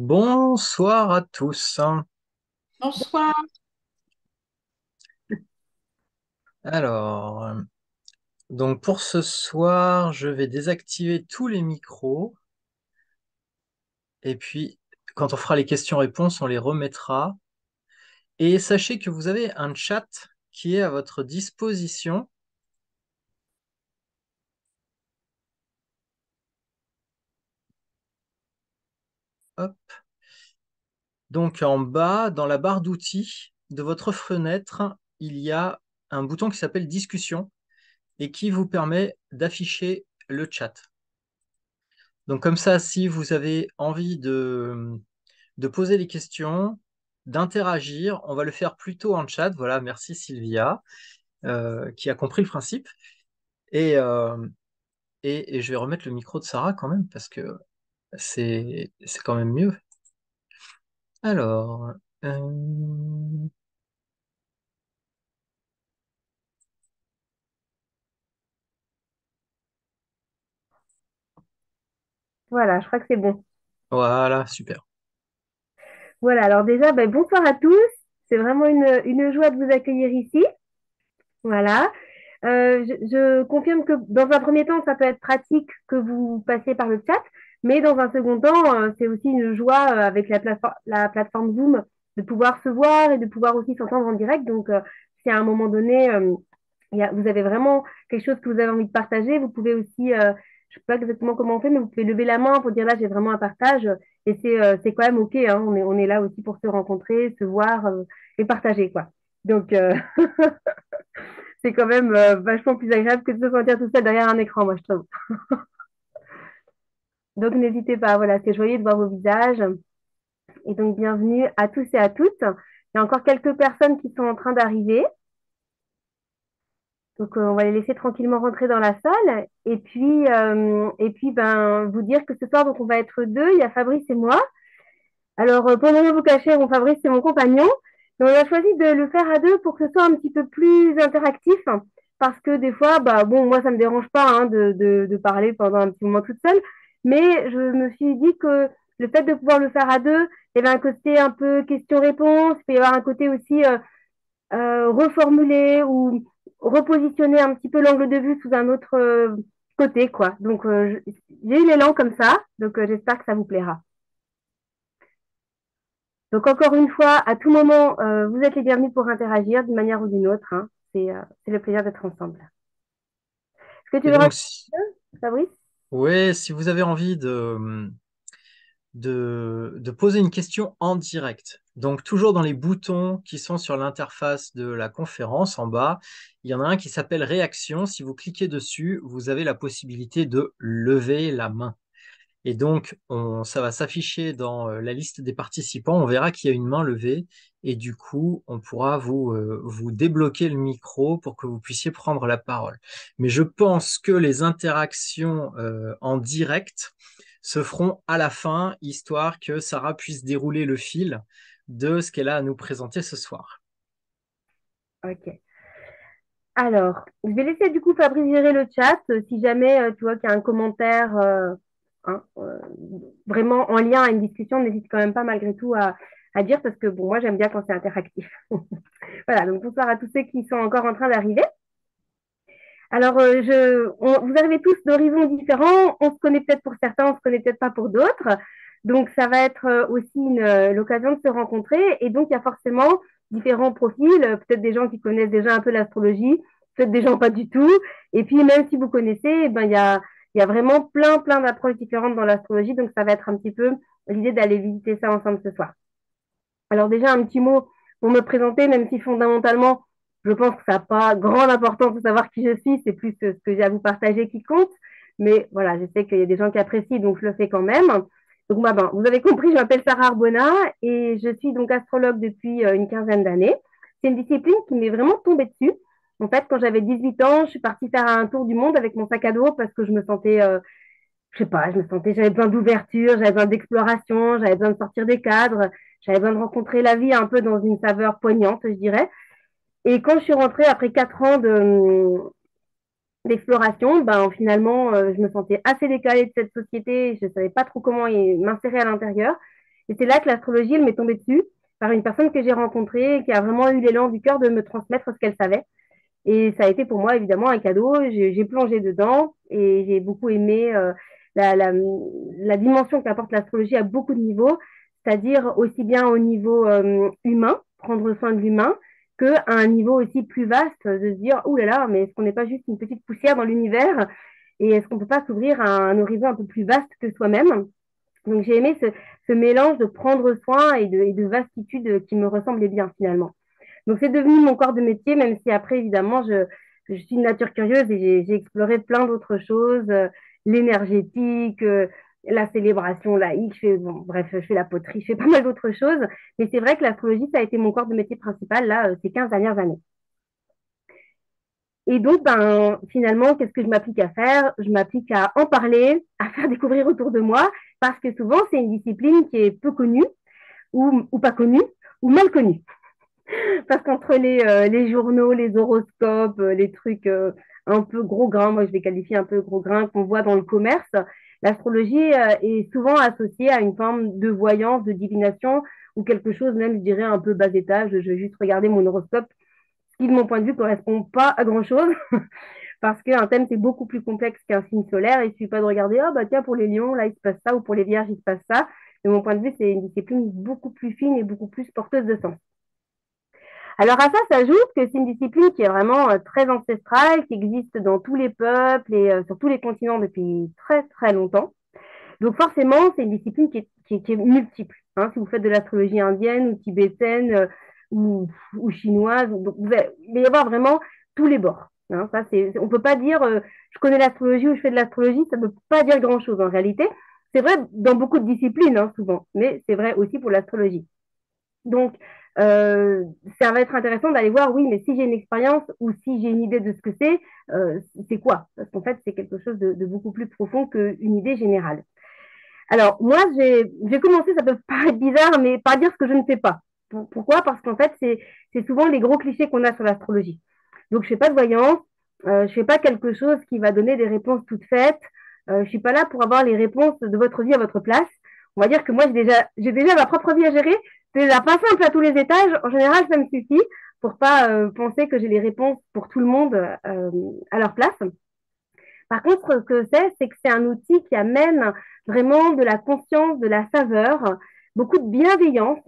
Bonsoir à tous. Bonsoir. Alors, donc pour ce soir, je vais désactiver tous les micros et puis quand on fera les questions-réponses, on les remettra. Et sachez que vous avez un chat qui est à votre disposition. Hop. Donc en bas, dans la barre d'outils de votre fenêtre, il y a un bouton qui s'appelle Discussion et qui vous permet d'afficher le chat. Donc comme ça, si vous avez envie de poser les questions, d'interagir. On va le faire plutôt en chat. Voilà, merci Sylvia, qui a compris le principe. Et, euh, et je vais remettre le micro de Sarah quand même, parce que c'est quand même mieux. Alors, Voilà, je crois que c'est bon. voilà, super. Voilà, alors déjà, ben, bonsoir à tous. C'est vraiment une joie de vous accueillir ici. Voilà. Je confirme que dans un premier temps, ça peut être pratique que vous passiez par le chat, mais dans un second temps, c'est aussi une joie avec la plateforme Zoom de pouvoir se voir et de pouvoir aussi s'entendre en direct. Donc, si à un moment donné, vous avez vraiment quelque chose que vous avez envie de partager, vous pouvez aussi, je ne sais pas exactement comment on fait, mais vous pouvez lever la main pour dire là, j'ai vraiment un partage. Et c'est quand même OK, hein, on est là aussi pour se rencontrer, se voir et partager, quoi. Donc, c'est quand même vachement plus agréable que de se sentir tout seul derrière un écran, moi, je trouve. Donc, n'hésitez pas, voilà, c'est joyeux de voir vos visages. Et donc, bienvenue à tous et à toutes. Il y a encore quelques personnes qui sont en train d'arriver. Donc, on va les laisser tranquillement rentrer dans la salle. Et puis ben, vous dire que ce soir, donc, on va être deux. Il y a Fabrice et moi. Alors, pour ne rien vous cacher, mon Fabrice, c'est mon compagnon. Donc, on a choisi de le faire à deux pour que ce soit un petit peu plus interactif. Parce que des fois, bah, bon, moi, ça ne me dérange pas hein, de parler pendant un petit moment toute seule. Mais je me suis dit que le fait de pouvoir le faire à deux, il y avait un côté un peu question-réponse. Il peut y avoir un côté aussi reformuler ou repositionner un petit peu l'angle de vue sous un autre côté, quoi. Donc, j'ai eu l'élan comme ça, donc j'espère que ça vous plaira. Donc, encore une fois, à tout moment, vous êtes les bienvenus pour interagir d'une manière ou d'une autre, hein. C'est le plaisir d'être ensemble. Est-ce que tu Et veux donc, rajouter, Fabrice? ouais, si vous avez envie de poser une question en direct. Donc, toujours dans les boutons qui sont sur l'interface de la conférence en bas, il y en a un qui s'appelle Réaction. Si vous cliquez dessus, vous avez la possibilité de lever la main. Et donc, ça va s'afficher dans la liste des participants. On verra qu'il y a une main levée. Et du coup, on pourra vous débloquer le micro pour que vous puissiez prendre la parole. Mais je pense que les interactions en direct se feront à la fin, histoire que Sarah puisse dérouler le fil de ce qu'elle a à nous présenter ce soir. Ok. Alors, je vais laisser du coup Fabrice gérer le chat. Si jamais tu vois qu'il y a un commentaire hein, vraiment en lien à une discussion, n'hésite quand même pas malgré tout à dire parce que bon, moi j'aime bien quand c'est interactif. Voilà, donc bonsoir à tous ceux qui sont encore en train d'arriver. Alors, vous arrivez tous d'horizons différents. On se connaît peut-être pour certains, on se connaît peut-être pas pour d'autres. Donc, ça va être aussi l'occasion de se rencontrer. Et donc, il y a forcément différents profils. Peut-être des gens qui connaissent déjà un peu l'astrologie, peut-être des gens pas du tout. Et puis, même si vous connaissez, eh ben, il y a vraiment plein, plein d'approches différentes dans l'astrologie. Donc, ça va être un petit peu l'idée d'aller visiter ça ensemble ce soir. Alors déjà, un petit mot pour me présenter, même si fondamentalement, je pense que ça n'a pas grande importance de savoir qui je suis, c'est plus ce que j'ai à vous partager qui compte. Mais voilà, je sais qu'il y a des gens qui apprécient, donc je le fais quand même. Donc moi, ben, vous avez compris, je m'appelle Sarah Arbona et je suis donc astrologue depuis une quinzaine d'années. C'est une discipline qui m'est vraiment tombée dessus. En fait, quand j'avais 18 ans, je suis partie faire un tour du monde avec mon sac à dos parce que je me sentais je sais pas, j'avais besoin d'ouverture, j'avais besoin d'exploration, j'avais besoin de sortir des cadres, j'avais besoin de rencontrer la vie un peu dans une saveur poignante, je dirais. Et quand je suis rentrée après 4 ans d'exploration, ben finalement, je me sentais assez décalée de cette société, je ne savais pas trop comment m'insérer à l'intérieur. Et c'est là que l'astrologie, elle m'est tombée dessus par une personne que j'ai rencontrée et qui a vraiment eu l'élan du cœur de me transmettre ce qu'elle savait. Et ça a été pour moi évidemment un cadeau. J'ai plongé dedans et j'ai beaucoup aimé la, la, la dimension qu'apporte l'astrologie à beaucoup de niveaux, c'est-à-dire aussi bien au niveau humain, prendre soin de l'humain, qu'à un niveau aussi plus vaste, de se dire, ouh là là, mais est-ce qu'on n'est pas juste une petite poussière dans l'univers et est-ce qu'on ne peut pas s'ouvrir à un horizon un peu plus vaste que soi-même? Donc j'ai aimé ce mélange de prendre soin et de vastitude qui me ressemblait bien finalement. Donc, c'est devenu mon corps de métier, même si après, évidemment, je suis une nature curieuse et j'ai exploré plein d'autres choses, l'énergétique, la célébration laïque, bon, bref, je fais la poterie, je fais pas mal d'autres choses. Mais c'est vrai que l'astrologie, ça a été mon corps de métier principal, là, ces 15 dernières années. Et donc, ben, finalement, qu'est-ce que je m'applique à faire? Je m'applique à en parler, à faire découvrir autour de moi, parce que souvent, c'est une discipline qui est peu connue, ou pas connue, ou mal connue. Parce qu'entre les journaux, les horoscopes, les trucs un peu gros grains, moi je les qualifie un peu gros grains qu'on voit dans le commerce, l'astrologie est souvent associée à une forme de voyance, de divination ou quelque chose même, je dirais, un peu bas étage. Je vais juste regarder mon horoscope, ce qui, de mon point de vue, correspond pas à grand-chose. Parce qu'un thème, c'est beaucoup plus complexe qu'un signe solaire. Il ne suffit pas de regarder, ah bah tiens, pour les lions, là, il se passe ça, ou pour les vierges, il se passe ça. De mon point de vue, c'est une discipline beaucoup plus fine et beaucoup plus porteuse de sens. Alors à ça s'ajoute que c'est une discipline qui est vraiment très ancestrale, qui existe dans tous les peuples et sur tous les continents depuis très très longtemps. Donc forcément, c'est une discipline qui est multiple. Hein. Si vous faites de l'astrologie indienne ou tibétaine ou chinoise, donc il va y avoir vraiment tous les bords. Hein. Ça, on ne peut pas dire je connais l'astrologie ou je fais de l'astrologie, ça ne peut pas dire grand-chose en réalité. C'est vrai dans beaucoup de disciplines, hein, souvent, mais c'est vrai aussi pour l'astrologie. Donc, euh, ça va être intéressant d'aller voir, oui, mais si j'ai une expérience ou si j'ai une idée de ce que c'est quoi? Parce qu'en fait, c'est quelque chose de beaucoup plus profond qu'une idée générale. Alors, moi, j'ai commencé, ça peut paraître bizarre, mais par dire ce que je ne sais pas. Pourquoi? Parce qu'en fait, c'est souvent les gros clichés qu'on a sur l'astrologie. Donc, je ne fais pas de voyance, je ne fais pas quelque chose qui va donner des réponses toutes faites. Je ne suis pas là pour avoir les réponses de votre vie à votre place. On va dire que moi, j'ai déjà ma propre vie à gérer. C'est déjà pas simple à tous les étages. En général, ça me suffit pour pas penser que j'ai les réponses pour tout le monde à leur place. Par contre, ce que c'est que c'est un outil qui amène vraiment de la conscience, de la saveur, beaucoup de bienveillance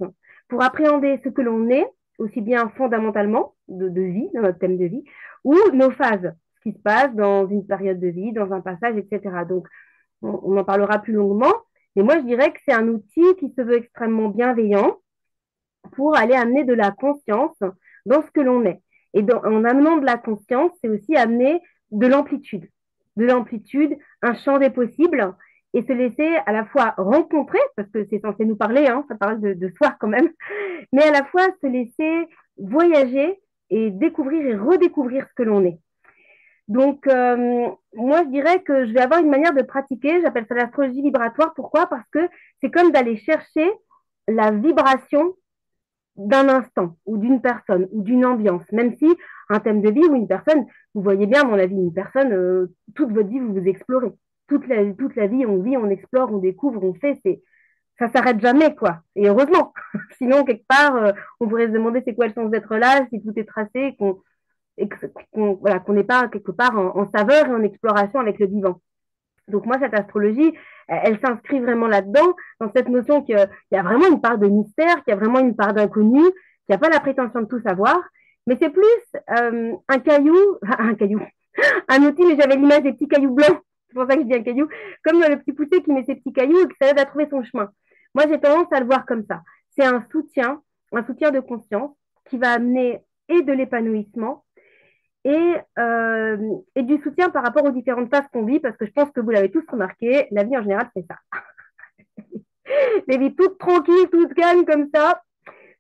pour appréhender ce que l'on est, aussi bien fondamentalement de vie, dans notre thème de vie, ou nos phases, ce qui se passe dans une période de vie, dans un passage, etc. Donc, on en parlera plus longuement, mais moi, je dirais que c'est un outil qui se veut extrêmement bienveillant pour aller amener de la conscience dans ce que l'on est. Et en amenant de la conscience, c'est aussi amener de l'amplitude. De l'amplitude, un champ des possibles, et se laisser à la fois rencontrer, parce que c'est censé nous parler, hein, ça parle de soi quand même, mais à la fois se laisser voyager et découvrir et redécouvrir ce que l'on est. Donc, moi, je dirais que je vais avoir une manière de pratiquer, j'appelle ça l'astrologie vibratoire. Pourquoi? Parce que c'est comme d'aller chercher la vibration d'un instant ou d'une personne ou d'une ambiance, même si un thème de vie ou une personne, vous voyez bien dans la vie, une personne, toute votre vie, vous vous explorez. Toute la vie, on vit, on explore, on découvre, on fait, ça s'arrête jamais, quoi. Et heureusement. Sinon, quelque part, on pourrait se demander c'est quoi le sens d'être là, si tout est tracé, voilà, qu'on n'est pas quelque part en saveur et en exploration avec le vivant. Donc moi, cette astrologie, elle s'inscrit vraiment là-dedans, dans cette notion qu'il y a vraiment une part de mystère, qu'il y a vraiment une part d'inconnu, qu'il n'y a pas la prétention de tout savoir, mais c'est plus un caillou, un caillou, un outil, mais j'avais l'image des petits cailloux blancs, c'est pour ça que je dis un caillou, comme le petit poussé qui met ses petits cailloux et qui s'aide à trouver son chemin. Moi, j'ai tendance à le voir comme ça. C'est un soutien de conscience qui va amener et de l'épanouissement et du soutien par rapport aux différentes phases qu'on vit, parce que je pense que vous l'avez tous remarqué, la vie en général, c'est ça. Les vies toutes tranquilles, toutes calmes comme ça,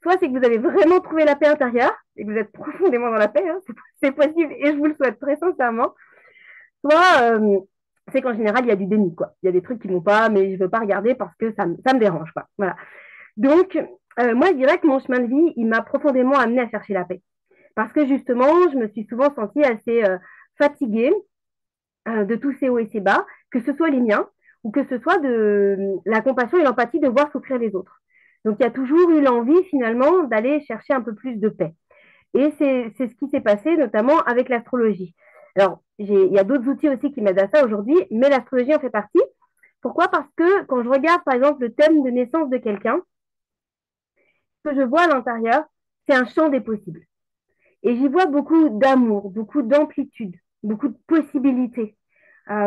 soit c'est que vous avez vraiment trouvé la paix intérieure, et que vous êtes profondément dans la paix, hein, c'est possible, et je vous le souhaite très sincèrement, soit c'est qu'en général, il y a du déni, quoi. Il y a des trucs qui ne vont pas, mais je ne veux pas regarder parce que ça me dérange, quoi. Voilà. Donc, moi, je dirais que mon chemin de vie, il m'a profondément amené à chercher la paix. Parce que justement, je me suis souvent sentie assez fatiguée de tous ces hauts et ces bas, que ce soit les miens ou que ce soit de la compassion et l'empathie de voir souffrir les autres. Donc, il y a toujours eu l'envie, finalement, d'aller chercher un peu plus de paix. Et c'est ce qui s'est passé, notamment avec l'astrologie. Alors, il y a d'autres outils aussi qui m'aident à ça aujourd'hui, mais l'astrologie en fait partie. Pourquoi? Parce que quand je regarde, par exemple, le thème de naissance de quelqu'un, ce que je vois à l'intérieur, c'est un champ des possibles. Et j'y vois beaucoup d'amour, beaucoup d'amplitude, beaucoup de possibilités,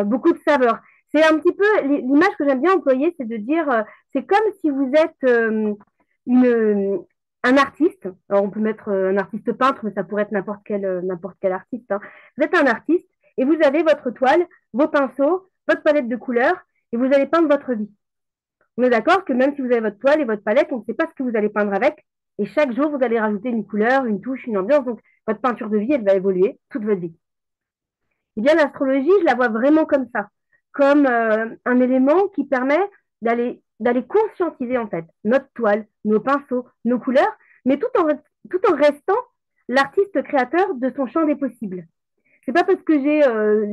beaucoup de saveur. C'est un petit peu l'image que j'aime bien employer, c'est de dire, c'est comme si vous êtes une, un artiste. Alors on peut mettre un artiste peintre, mais ça pourrait être n'importe quel artiste, hein. Vous êtes un artiste et vous avez votre toile, vos pinceaux, votre palette de couleurs et vous allez peindre votre vie. On est d'accord que même si vous avez votre toile et votre palette, on ne sait pas ce que vous allez peindre avec. Et chaque jour, vous allez rajouter une couleur, une touche, une ambiance. Donc, votre peinture de vie, elle va évoluer toute votre vie. Eh bien, l'astrologie, je la vois vraiment comme ça, comme un élément qui permet d'aller conscientiser, en fait, notre toile, nos pinceaux, nos couleurs, mais tout en restant l'artiste créateur de son champ des possibles. C'est pas parce que j'ai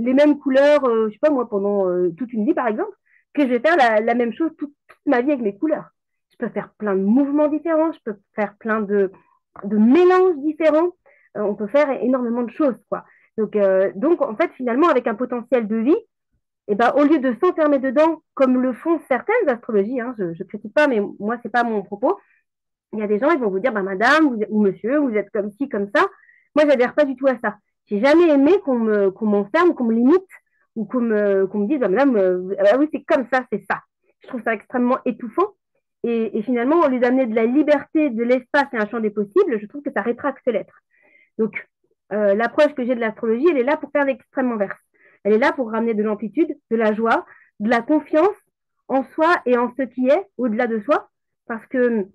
les mêmes couleurs, je sais pas moi, pendant toute une vie par exemple, que je vais faire la même chose toute ma vie avec mes couleurs. Je peux faire plein de mouvements différents, je peux faire plein de mélanges différents. On peut faire énormément de choses, quoi. Donc, en fait, finalement, avec un potentiel de vie, et ben, au lieu de s'enfermer dedans, comme le font certaines astrologies, hein, je ne critique pas, mais moi, c'est pas mon propos. Il y a des gens, ils vont vous dire, bah, madame ou monsieur, vous êtes comme ci, comme ça. Moi, j'adhère pas du tout à ça. J'ai jamais aimé qu'on m'enferme, qu'on me limite ou qu'on me dise, bah, madame, ah oui, c'est comme ça, c'est ça. Je trouve ça extrêmement étouffant. Et finalement, au lieu d'amener de la liberté, de l'espace et un champ des possibles, je trouve que ça rétracte l'être. Donc, l'approche que j'ai de l'astrologie, elle est là pour faire l'extrême inverse. Elle est là pour ramener de l'amplitude, de la joie, de la confiance en soi et en ce qui est au-delà de soi. Parce que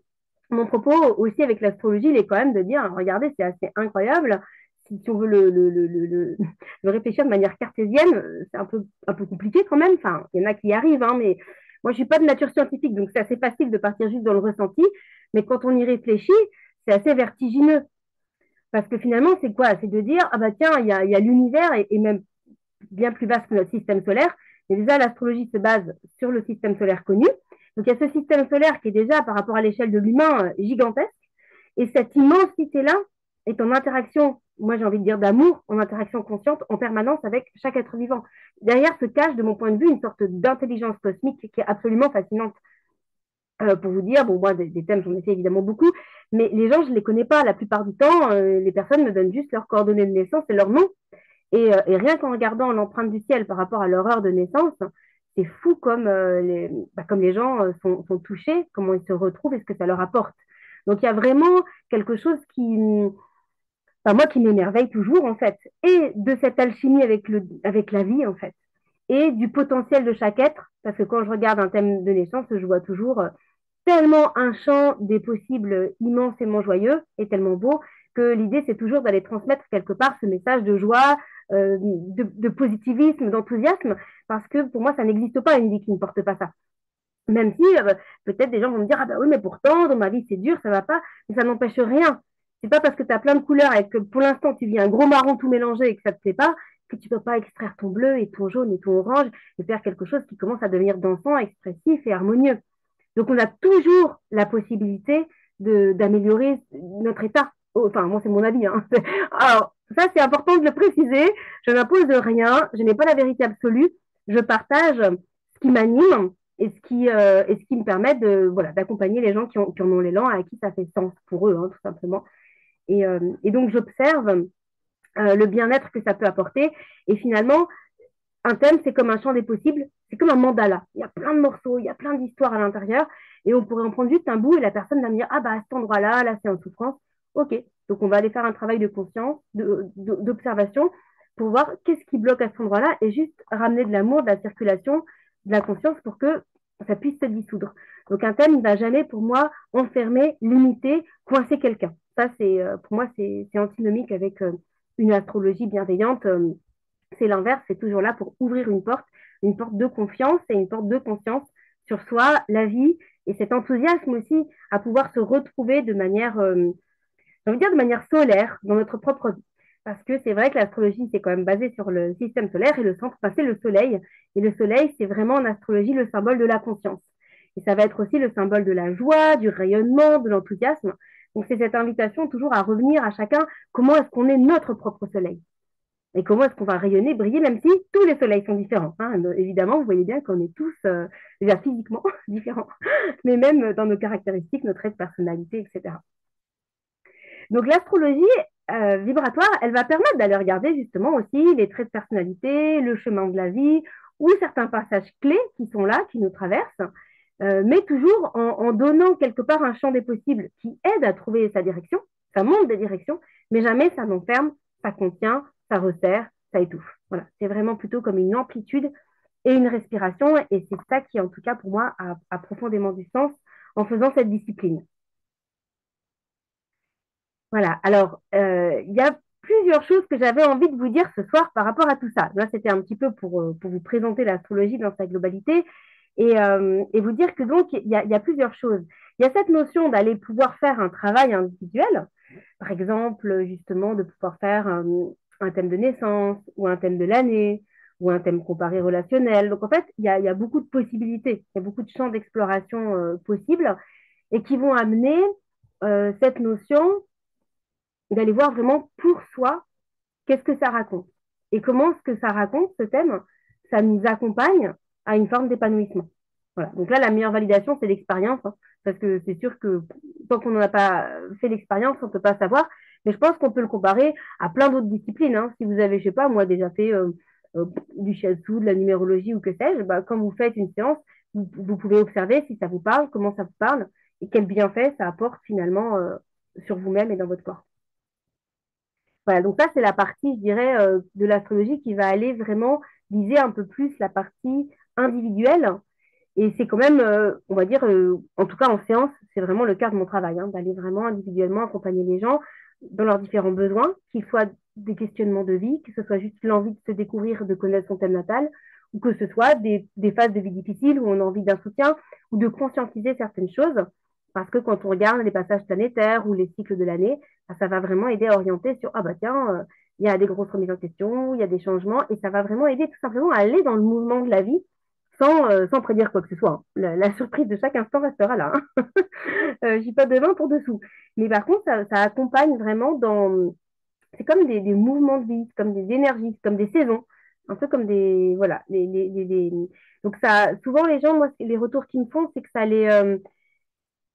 mon propos aussi avec l'astrologie, il est quand même de dire, regardez, c'est assez incroyable. Si on veut le réfléchir de manière cartésienne, c'est un peu compliqué quand même. Enfin, il y en a qui y arrivent, hein, mais moi, je ne suis pas de nature scientifique, donc c'est assez facile de partir juste dans le ressenti. Mais quand on y réfléchit, c'est assez vertigineux. Parce que finalement, c'est quoi? C'est de dire, ah bah tiens, il y a l'univers et même bien plus vaste que notre système solaire. Et déjà, l'astrologie se base sur le système solaire connu. Donc, il y a ce système solaire qui est déjà, par rapport à l'échelle de l'humain, gigantesque. Et cette immensité-là est en interaction, moi j'ai envie de dire d'amour, en interaction consciente en permanence avec chaque être vivant. Derrière se cache, de mon point de vue, une sorte d'intelligence cosmique qui est absolument fascinante. Pour vous dire, bon, moi, des thèmes, j'en ai fait évidemment beaucoup, mais les gens, je ne les connais pas. La plupart du temps, les personnes me donnent juste leurs coordonnées de naissance et leur nom. Et rien qu'en regardant l'empreinte du ciel par rapport à leur heure de naissance, c'est fou comme les gens sont touchés, comment ils se retrouvent et ce que ça leur apporte. Donc il y a vraiment quelque chose moi, qui m'émerveille toujours en fait, et de cette alchimie avec la vie en fait, et du potentiel de chaque être, parce que quand je regarde un thème de naissance, je vois toujours tellement un champ des possibles immensément joyeux et tellement beau que l'idée, c'est toujours d'aller transmettre quelque part ce message de joie, de positivisme, d'enthousiasme, parce que pour moi, ça n'existe pas une vie qui ne porte pas ça. Même si peut-être des gens vont me dire, ah bah oui, mais pourtant, dans ma vie, c'est dur, ça va pas, mais ça n'empêche rien. C'est pas parce que tu as plein de couleurs et que pour l'instant, tu vis un gros marron tout mélangé et que ça te plaît pas, que tu peux pas extraire ton bleu et ton jaune et ton orange et faire quelque chose qui commence à devenir dansant, expressif et harmonieux. Donc, on a toujours la possibilité d'améliorer notre état. Oh, enfin, moi, c'est mon avis, hein. Alors, ça, c'est important de le préciser. Je n'impose rien. Je n'ai pas la vérité absolue. Je partage ce qui m'anime et ce qui me permet voilà, d'accompagner les gens qui en ont l'élan, à qui ça fait sens pour eux, hein, tout simplement. Et donc, j'observe le bien-être que ça peut apporter. Et finalement, un thème, c'est comme un champ des possibles, c'est comme un mandala. Il y a plein de morceaux, il y a plein d'histoires à l'intérieur, et on pourrait en prendre juste un bout, et la personne va me dire, ah bah à cet endroit-là, là c'est en souffrance. Ok, donc on va aller faire un travail de conscience, d'observation, pour voir qu'est-ce qui bloque à cet endroit-là, et juste ramener de l'amour, de la circulation, de la conscience pour que ça puisse se dissoudre. Donc un thème ne va jamais, pour moi, enfermer, limiter, coincer quelqu'un. Ça, pour moi, c'est antinomique avec une astrologie bienveillante. C'est l'inverse, c'est toujours là pour ouvrir une porte de confiance et une porte de conscience sur soi, la vie, et cet enthousiasme aussi à pouvoir se retrouver de manière, j'ai envie de dire de manière solaire dans notre propre vie. Parce que c'est vrai que l'astrologie, c'est quand même basé sur le système solaire et le centre, c'est le soleil. Et le soleil, c'est vraiment en astrologie le symbole de la conscience. Et ça va être aussi le symbole de la joie, du rayonnement, de l'enthousiasme. Donc c'est cette invitation toujours à revenir à chacun, comment est-ce qu'on est notre propre soleil et comment est-ce qu'on va rayonner, briller, même si tous les soleils sont différents. Hein. Évidemment, vous voyez bien qu'on est tous déjà physiquement différents, mais même dans nos caractéristiques, nos traits de personnalité, etc. Donc l'astrologie vibratoire, elle va permettre d'aller regarder justement aussi les traits de personnalité, le chemin de la vie, ou certains passages clés qui sont là, qui nous traversent, mais toujours en donnant quelque part un champ des possibles qui aide à trouver sa direction. Ça montre des directions, mais jamais ça n'enferme, ça contient, ça resserre, ça étouffe. Voilà, c'est vraiment plutôt comme une amplitude et une respiration, et c'est ça qui, en tout cas pour moi, a profondément du sens en faisant cette discipline. Voilà, alors il y a plusieurs choses que j'avais envie de vous dire ce soir par rapport à tout ça. Là, c'était un petit peu pour vous présenter l'astrologie dans sa globalité et vous dire que donc, il y a plusieurs choses. Il y a cette notion d'aller pouvoir faire un travail individuel, par exemple, justement, de pouvoir faire un thème de naissance ou un thème de l'année ou un thème comparé relationnel. Donc, en fait, il y a beaucoup de possibilités, il y a beaucoup de champs d'exploration possibles et qui vont amener cette notion d'aller voir vraiment pour soi qu'est-ce que ça raconte et comment ce que ça raconte, ce thème, ça nous accompagne à une forme d'épanouissement. Voilà. Donc là, la meilleure validation, c'est l'expérience, hein, parce que c'est sûr que tant qu'on n'en a pas fait l'expérience, on ne peut pas savoir. Mais je pense qu'on peut le comparer à plein d'autres disciplines. Hein. Si vous avez, je sais pas, moi déjà fait du shiatsu, de la numérologie ou que sais-je, bah, quand vous faites une séance, vous pouvez observer si ça vous parle, comment ça vous parle et quel bienfait ça apporte finalement sur vous-même et dans votre corps. Voilà, donc ça, c'est la partie, je dirais, de l'astrologie qui va aller vraiment viser un peu plus la partie individuelle. Et c'est quand même, on va dire, en tout cas en séance, c'est vraiment le cœur de mon travail, hein, d'aller vraiment individuellement accompagner les gens dans leurs différents besoins, qu'ils soient des questionnements de vie, que ce soit juste l'envie de se découvrir, de connaître son thème natal, ou que ce soit des phases de vie difficiles où on a envie d'un soutien ou de conscientiser certaines choses. Parce que quand on regarde les passages planétaires ou les cycles de l'année, ça va vraiment aider à orienter sur, ah bah tiens, il y a des grosses remises en question, il y a des changements, et ça va vraiment aider tout simplement à aller dans le mouvement de la vie sans prédire quoi que ce soit. Hein. La surprise de chaque instant restera là. Hein. Je dis pas demain pour dessous. Mais par contre, ça accompagne vraiment dans... C'est comme des mouvements de vie, comme des énergies, comme des saisons, un peu comme des... Voilà. Donc ça, souvent les gens, moi, les retours qu'ils me font, c'est que ça les...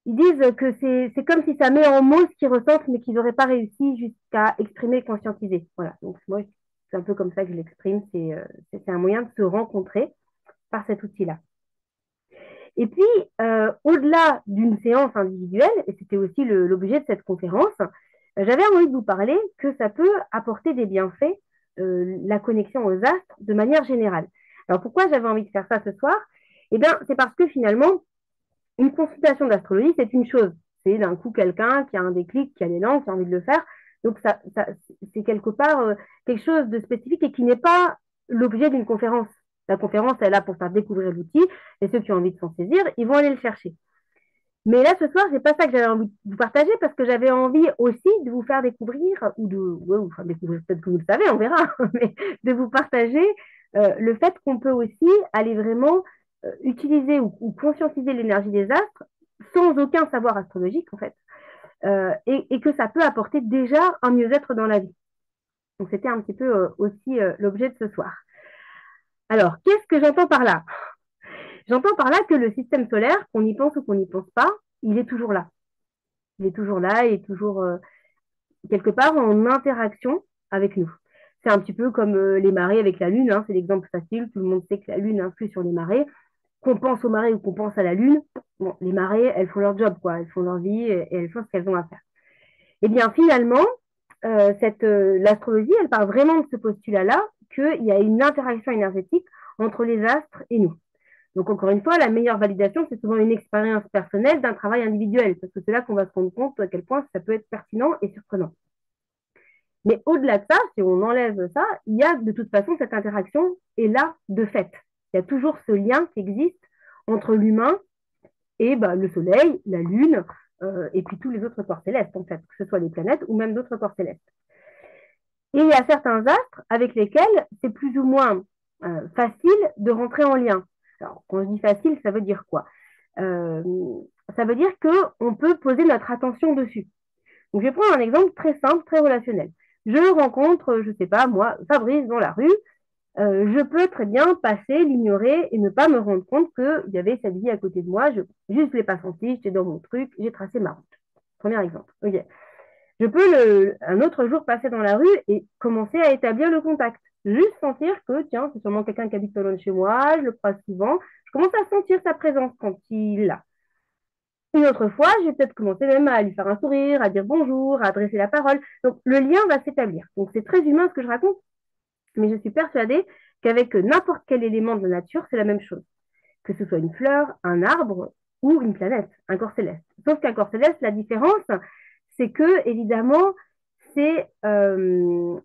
ils disent que c'est comme si ça met en mots ce qu'ils ressentent, mais qu'ils n'auraient pas réussi jusqu'à exprimer et conscientiser. Voilà. Donc moi, c'est un peu comme ça que je l'exprime. C'est un moyen de se rencontrer par cet outil-là. Et puis, au-delà d'une séance individuelle, et c'était aussi l'objet de cette conférence, j'avais envie de vous parler que ça peut apporter des bienfaits, la connexion aux astres, de manière générale. Alors, pourquoi j'avais envie de faire ça ce soir? Eh bien, c'est parce que finalement, une consultation d'astrologie, c'est une chose. C'est d'un coup quelqu'un qui a un déclic, qui a l'élan, qui a envie de le faire. Donc, c'est quelque part quelque chose de spécifique et qui n'est pas l'objet d'une conférence. La conférence est là pour faire découvrir l'outil et ceux qui ont envie de s'en saisir, ils vont aller le chercher. Mais là, ce soir, c'est pas ça que j'avais envie de vous partager parce que j'avais envie aussi de vous faire découvrir, ou de, ouais, vous faire découvrir, peut-être que vous le savez, on verra, mais de vous partager le fait qu'on peut aussi aller vraiment utiliser ou conscientiser l'énergie des astres sans aucun savoir astrologique, en fait, et que ça peut apporter déjà un mieux-être dans la vie. Donc, c'était un petit peu aussi l'objet de ce soir. Alors, qu'est-ce que j'entends par là? J'entends par là que le système solaire, qu'on y pense ou qu'on n'y pense pas, il est toujours là. Il est toujours là et toujours quelque part en interaction avec nous. C'est un petit peu comme les marées avec la Lune, hein, c'est l'exemple facile, tout le monde sait que la Lune influe sur les marées. Qu'on pense aux marées ou qu'on pense à la Lune, bon, les marées, elles font leur job, quoi, elles font leur vie et elles font ce qu'elles ont à faire. Et bien finalement, l'astrologie, elle parle vraiment de ce postulat-là, qu'il y a une interaction énergétique entre les astres et nous. Donc, encore une fois, la meilleure validation, c'est souvent une expérience personnelle d'un travail individuel, parce que c'est là qu'on va se rendre compte à quel point ça peut être pertinent et surprenant. Mais au-delà de ça, si on enlève ça, il y a de toute façon cette interaction est là de fait. Il y a toujours ce lien qui existe entre l'humain et bah, le Soleil, la Lune, et puis tous les autres corps célestes, en fait, que ce soit les planètes ou même d'autres corps célestes. Et il y a certains astres avec lesquels c'est plus ou moins facile de rentrer en lien. Alors, quand je dis facile, ça veut dire quoi? euh, ça veut dire qu'on peut poser notre attention dessus. Donc, je vais prendre un exemple très simple, très relationnel. Je rencontre, je ne sais pas, moi, Fabrice dans la rue. Je peux très bien passer, l'ignorer et ne pas me rendre compte qu'il y avait cette vie à côté de moi. Juste, je ne l'ai pas senti, j'étais dans mon truc, j'ai tracé ma route. Premier exemple. Ok. Je peux un autre jour passer dans la rue et commencer à établir le contact. Juste sentir que, tiens, c'est sûrement quelqu'un qui habite pas loin de chez moi, je le croise souvent. Je commence à sentir sa présence quand il est là. Une autre fois, je vais peut-être commencer même à lui faire un sourire, à dire bonjour, à adresser la parole. Donc, le lien va s'établir. Donc, c'est très humain ce que je raconte, mais je suis persuadée qu'avec n'importe quel élément de la nature, c'est la même chose. Que ce soit une fleur, un arbre ou une planète, un corps céleste. Sauf qu'un corps céleste, la différence, c'est que, évidemment, c'est euh,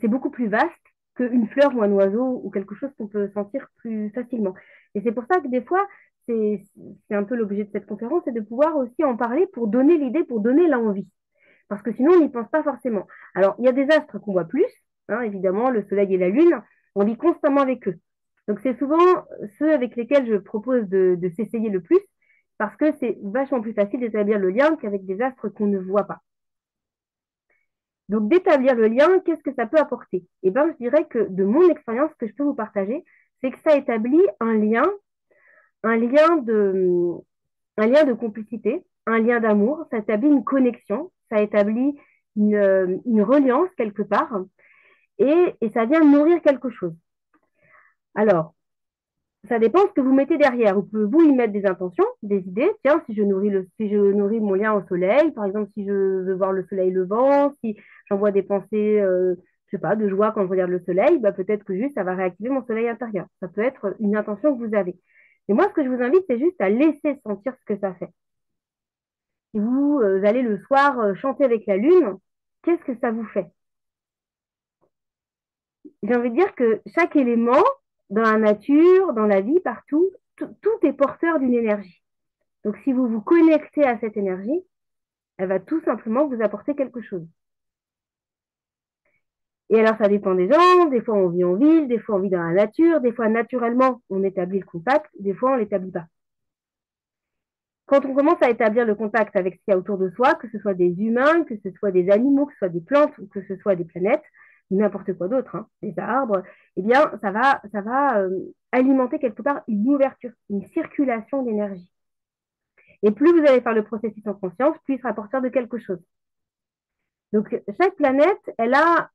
c'est beaucoup plus vaste qu'une fleur ou un oiseau ou quelque chose qu'on peut sentir plus facilement. Et c'est pour ça que des fois, c'est un peu l'objet de cette conférence, c'est de pouvoir aussi en parler pour donner l'idée, pour donner l'envie. Parce que sinon, on n'y pense pas forcément. Alors, il y a des astres qu'on voit plus, hein, évidemment, le Soleil et la Lune, on vit constamment avec eux. Donc, c'est souvent ceux avec lesquels je propose de s'essayer le plus, parce que c'est vachement plus facile d'établir le lien qu'avec des astres qu'on ne voit pas. Donc, d'établir le lien, qu'est-ce que ça peut apporter? Eh bien, je dirais que de mon expérience, ce que je peux vous partager, c'est que ça établit un lien de, un lien de complicité, un lien d'amour, ça établit une connexion, ça établit une reliance quelque part, et ça vient nourrir quelque chose. Alors, ça dépend ce que vous mettez derrière. Vous pouvez vous y mettre des intentions, des idées. Tiens, si je nourris mon lien au soleil, par exemple, si je veux voir le soleil levant, si j'envoie des pensées, je sais pas, de joie quand je regarde le soleil, bah, peut-être que juste ça va réactiver mon soleil intérieur. Ça peut être une intention que vous avez. Et moi, ce que je vous invite, c'est juste à laisser sentir ce que ça fait. Si vous allez le soir chanter avec la lune, qu'est-ce que ça vous fait? J'ai envie de dire que chaque élément, dans la nature, dans la vie, partout, tout est porteur d'une énergie. Donc, si vous vous connectez à cette énergie, elle va tout simplement vous apporter quelque chose. Et alors, ça dépend des gens. Des fois, on vit en ville, des fois, on vit dans la nature, des fois, naturellement, on établit le contact, des fois, on ne l'établit pas. Quand on commence à établir le contact avec ce qu'il y a autour de soi, que ce soit des humains, que ce soit des animaux, que ce soit des plantes ou que ce soit des planètes, ou n'importe quoi d'autre, hein, des arbres, eh bien, ça va alimenter quelque part une ouverture, une circulation d'énergie. Et plus vous allez faire le processus en conscience, plus il sera porteur de quelque chose. Donc, chaque planète, elle a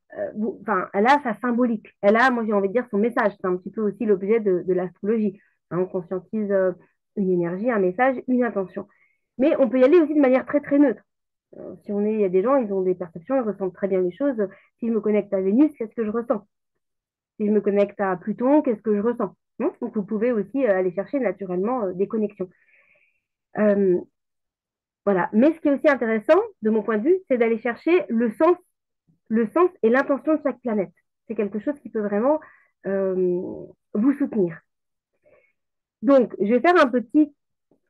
sa symbolique. Elle a, moi, j'ai envie de dire, son message. C'est un petit peu aussi l'objet de l'astrologie. Hein, on conscientise une énergie, un message, une intention. Mais on peut y aller aussi de manière très, très neutre. Si on est, il y a des gens, ils ont des perceptions, ils ressentent très bien les choses. Si je me connecte à Vénus, qu'est-ce que je ressens? Si je me connecte à Pluton, qu'est-ce que je ressens? Non. Donc, vous pouvez aussi aller chercher naturellement des connexions. Euh, voilà. Mais ce qui est aussi intéressant, de mon point de vue, c'est d'aller chercher le sens et l'intention de chaque planète. C'est quelque chose qui peut vraiment euh, vous soutenir. Donc, je vais faire un petit,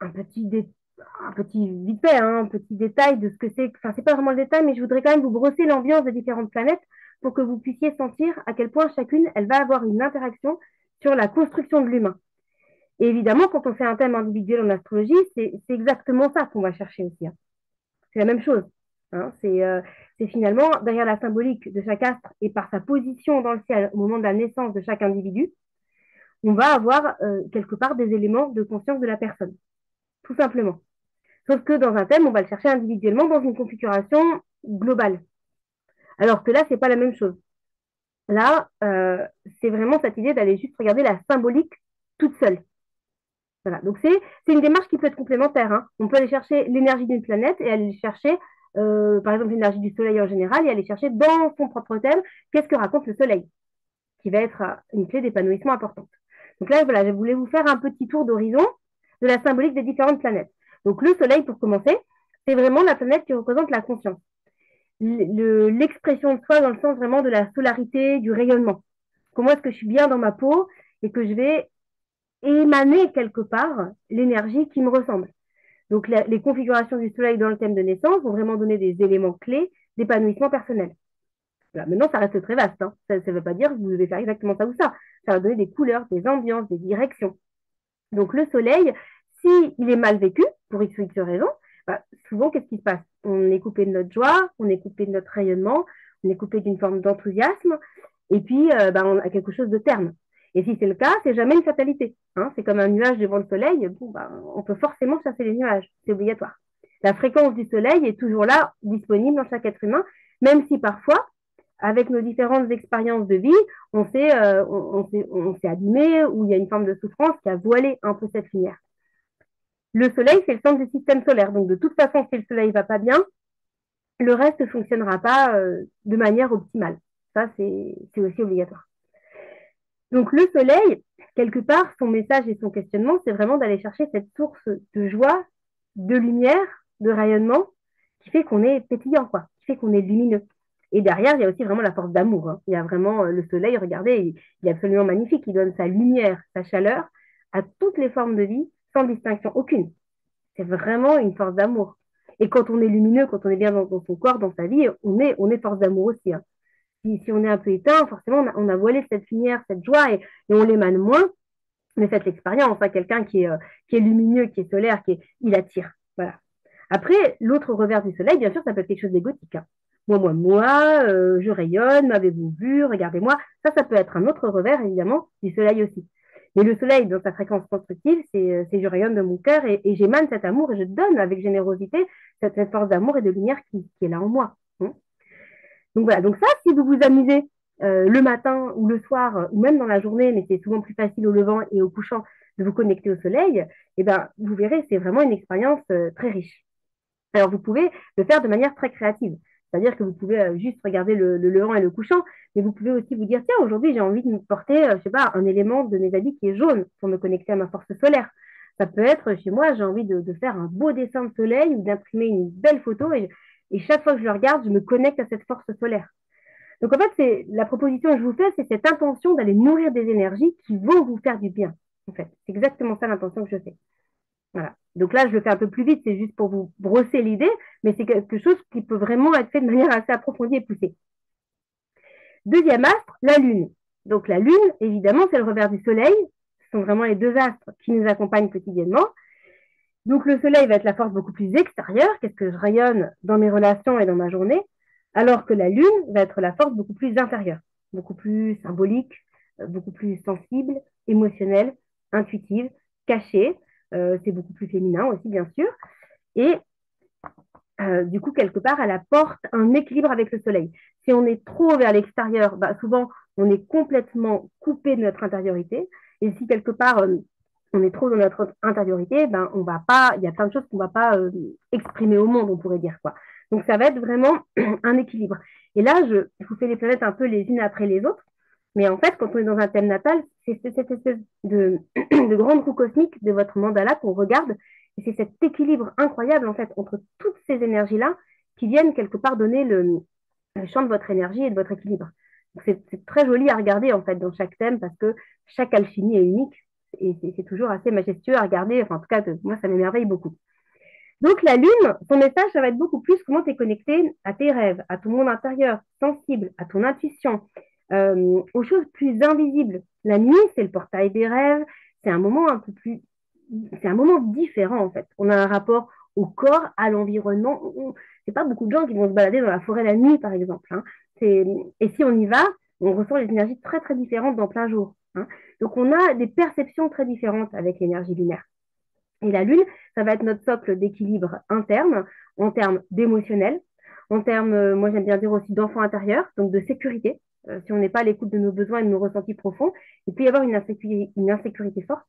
un petit vite fait, hein, un petit détail de ce que c'est. Enfin, c'est pas vraiment le détail, mais je voudrais quand même vous brosser l'ambiance des différentes planètes pour que vous puissiez sentir à quel point chacune, elle va avoir une interaction sur la construction de l'humain. Et évidemment, quand on fait un thème individuel en astrologie, c'est exactement ça qu'on va chercher aussi, hein. C'est la même chose. Hein. C'est finalement derrière la symbolique de chaque astre et par sa position dans le ciel au moment de la naissance de chaque individu, on va avoir quelque part des éléments de conscience de la personne, tout simplement. Sauf que dans un thème, on va le chercher individuellement dans une configuration globale. Alors que là, c'est pas la même chose. Là, c'est vraiment cette idée d'aller juste regarder la symbolique toute seule. Voilà. Donc, c'est une démarche qui peut être complémentaire. Hein. On peut aller chercher l'énergie d'une planète et aller chercher, par exemple, l'énergie du Soleil en général et aller chercher dans son propre thème qu'est-ce que raconte le Soleil, qui va être une clé d'épanouissement importante. Donc là, voilà, je voulais vous faire un petit tour d'horizon de la symbolique des différentes planètes. Donc, le Soleil, pour commencer, c'est vraiment la planète qui représente la conscience. L'expression de soi dans le sens vraiment de la solarité, du rayonnement. Comment est-ce que je suis bien dans ma peau et que je vais émaner quelque part l'énergie qui me ressemble. Donc, les configurations du soleil dans le thème de naissance vont vraiment donner des éléments clés d'épanouissement personnel. Voilà. Maintenant, ça reste très vaste. Hein. Ça ne veut pas dire que vous devez faire exactement ça ou ça. Ça va donner des couleurs, des ambiances, des directions. Donc, le soleil, s'il est mal vécu, pour X ou X raison, bah, souvent, qu'est-ce qui se passe? On est coupé de notre joie, on est coupé de notre rayonnement, on est coupé d'une forme d'enthousiasme, et puis bah, on a quelque chose de terne. Et si c'est le cas, c'est jamais une fatalité, hein. C'est comme un nuage devant le soleil, bon, bah, on peut forcément chasser les nuages, c'est obligatoire. La fréquence du soleil est toujours là, disponible dans chaque être humain, même si parfois, avec nos différentes expériences de vie, on s'est abîmé ou il y a une forme de souffrance qui a voilé un peu cette lumière. Le soleil, c'est le centre du système solaire. Donc, de toute façon, si le soleil ne va pas bien, le reste ne fonctionnera pas de manière optimale. Ça, c'est aussi obligatoire. Donc, le soleil, quelque part, son message et son questionnement, c'est vraiment d'aller chercher cette source de joie, de lumière, de rayonnement, qui fait qu'on est pétillant, quoi, qui fait qu'on est lumineux. Et derrière, il y a aussi vraiment la force d'amour, hein. Il y a vraiment le soleil, regardez, il est absolument magnifique. Il donne sa lumière, sa chaleur à toutes les formes de vie, sans distinction aucune. C'est vraiment une force d'amour. Et quand on est lumineux, quand on est bien dans son corps, dans sa vie, on est force d'amour aussi, hein. Si on est un peu éteint, forcément, on a voilé cette lumière, cette joie, et on l'émane moins. Mais faites l'expérience, hein, quelqu'un qui est lumineux, qui est solaire, il attire. Voilà. Après, l'autre revers du soleil, bien sûr, ça peut être quelque chose d'égotique, hein. Je rayonne, m'avez-vous vu, regardez-moi. Ça peut être un autre revers, évidemment, du soleil aussi. Mais le soleil, dans sa fréquence constructive, c'est je rayonne de mon cœur et j'émane cet amour et je donne avec générosité cette force d'amour et de lumière qui est là en moi, hein. Donc voilà, donc ça, si vous vous amusez le matin ou le soir, ou même dans la journée, mais c'est souvent plus facile au levant et au couchant de vous connecter au soleil, eh ben, vous verrez, c'est vraiment une expérience très riche. Alors, vous pouvez le faire de manière très créative. C'est-à-dire que vous pouvez juste regarder le levant et le couchant, mais vous pouvez aussi vous dire, tiens, aujourd'hui, j'ai envie de me porter, je sais pas, un élément de mes habits qui est jaune pour me connecter à ma force solaire. Ça peut être, chez moi, j'ai envie de faire un beau dessin de soleil ou d'imprimer une belle photo et chaque fois que je le regarde, je me connecte à cette force solaire. Donc, en fait, c'est la proposition que je vous fais, c'est cette intention d'aller nourrir des énergies qui vont vous faire du bien. En fait, c'est exactement ça l'intention que je fais. Voilà. Donc là, je le fais un peu plus vite, c'est juste pour vous brosser l'idée, mais c'est quelque chose qui peut vraiment être fait de manière assez approfondie et poussée. Deuxième astre, la Lune. Donc la Lune, évidemment, c'est le revers du Soleil. Ce sont vraiment les deux astres qui nous accompagnent quotidiennement. Donc le Soleil va être la force beaucoup plus extérieure, qu'est-ce que je rayonne dans mes relations et dans ma journée, alors que la Lune va être la force beaucoup plus intérieure, beaucoup plus symbolique, beaucoup plus sensible, émotionnelle, intuitive, cachée. C'est beaucoup plus féminin aussi, bien sûr. Et du coup, quelque part, elle apporte un équilibre avec le soleil. Si on est trop vers l'extérieur, bah, souvent, on est complètement coupé de notre intériorité. Et si quelque part, on est trop dans notre intériorité, ben, on va pas, il y a plein de choses qu'on ne va pas exprimer au monde, on pourrait dire, quoi. Donc, ça va être vraiment un équilibre. Et là, je vous fais les planètes un peu les unes après les autres. Mais en fait, quand on est dans un thème natal, c'est cette espèce de grande roue cosmique de votre mandala qu'on regarde. Et c'est cet équilibre incroyable, en fait, entre toutes ces énergies-là qui viennent quelque part donner le champ de votre énergie et de votre équilibre. C'est très joli à regarder, en fait, dans chaque thème parce que chaque alchimie est unique et c'est toujours assez majestueux à regarder. Enfin, en tout cas, moi, ça m'émerveille beaucoup. Donc, la Lune, son message, ça va être beaucoup plus comment tu es connecté à tes rêves, à ton monde intérieur, sensible, à ton intuition, aux choses plus invisibles. La nuit, c'est le portail des rêves, c'est un moment un peu plus, c'est un moment différent en fait. On a un rapport au corps, à l'environnement. C'est pas beaucoup de gens qui vont se balader dans la forêt la nuit, par exemple, hein. Et si on y va, on ressent les énergies très très différentes dans plein jour, hein. Donc on a des perceptions très différentes avec l'énergie lunaire. Et la Lune, ça va être notre socle d'équilibre interne, en termes d'émotionnel, en termes, moi j'aime bien dire aussi d'enfant intérieur, donc de sécurité. Si on n'est pas à l'écoute de nos besoins et de nos ressentis profonds, il peut y avoir une insécurité forte.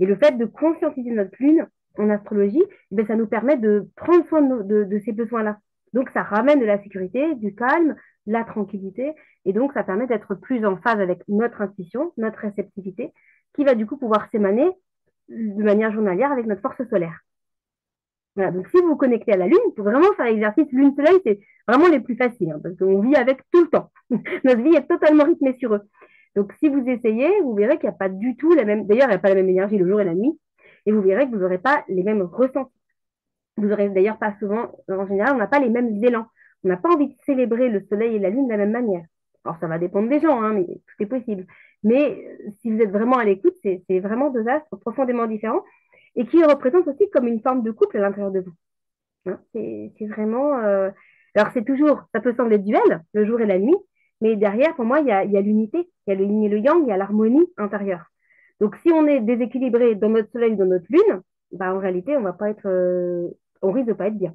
Et le fait de conscientiser notre Lune en astrologie, eh bien, ça nous permet de prendre soin de ces besoins-là. Donc ça ramène de la sécurité, du calme, la tranquillité, et donc ça permet d'être plus en phase avec notre intuition, notre réceptivité, qui va du coup pouvoir s'émaner de manière journalière avec notre force solaire. Voilà, donc si vous vous connectez à la Lune, il faut vraiment faire l'exercice Lune-Soleil, c'est vraiment les plus faciles, hein, parce qu'on vit avec tout le temps. Notre vie est totalement rythmée sur eux. Donc si vous essayez, vous verrez qu'il n'y a pas du tout la même, d'ailleurs, il n'y a pas la même énergie le jour et la nuit, et vous verrez que vous n'aurez pas les mêmes ressentis. Vous n'aurez d'ailleurs pas souvent, en général, on n'a pas les mêmes élans. On n'a pas envie de célébrer le Soleil et la Lune de la même manière. Alors ça va dépendre des gens, hein, mais tout est possible. Mais si vous êtes vraiment à l'écoute, c'est vraiment deux astres profondément différents. et qui représente aussi comme une forme de couple à l'intérieur de vous. Hein. C'est vraiment. Alors, c'est toujours, ça peut sembler duel, le jour et la nuit, mais derrière, pour moi, il y a l'unité, il y a le yin et le yang, il y a l'harmonie intérieure. Donc, si on est déséquilibré dans notre soleil, dans notre lune, bah, en réalité, on va pas être, on risque de pas être bien.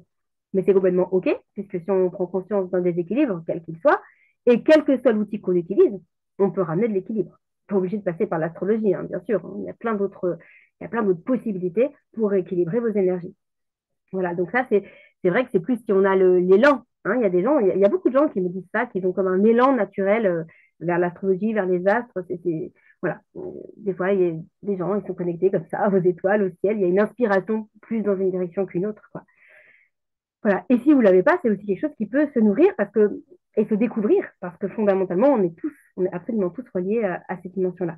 Mais c'est complètement OK, puisque si on prend conscience d'un déséquilibre, quel qu'il soit, et quel que soit l'outil qu'on utilise, on peut ramener de l'équilibre. Pas obligé de passer par l'astrologie, hein, bien sûr. Hein. Il y a plein d'autres possibilités pour équilibrer vos énergies. Voilà, donc ça, c'est vrai que c'est plus si on a l'élan. Hein. Il y a des gens, il y a beaucoup de gens qui me disent ça, qui ont comme un élan naturel vers l'astrologie, vers les astres. Voilà. Des fois, il y a des gens, ils sont connectés comme ça aux étoiles, au ciel. Il y a une inspiration plus dans une direction qu'une autre, quoi. Voilà. Et si vous ne l'avez pas, c'est aussi quelque chose qui peut se nourrir et se découvrir, parce que fondamentalement, on est absolument tous reliés à cette dimension-là.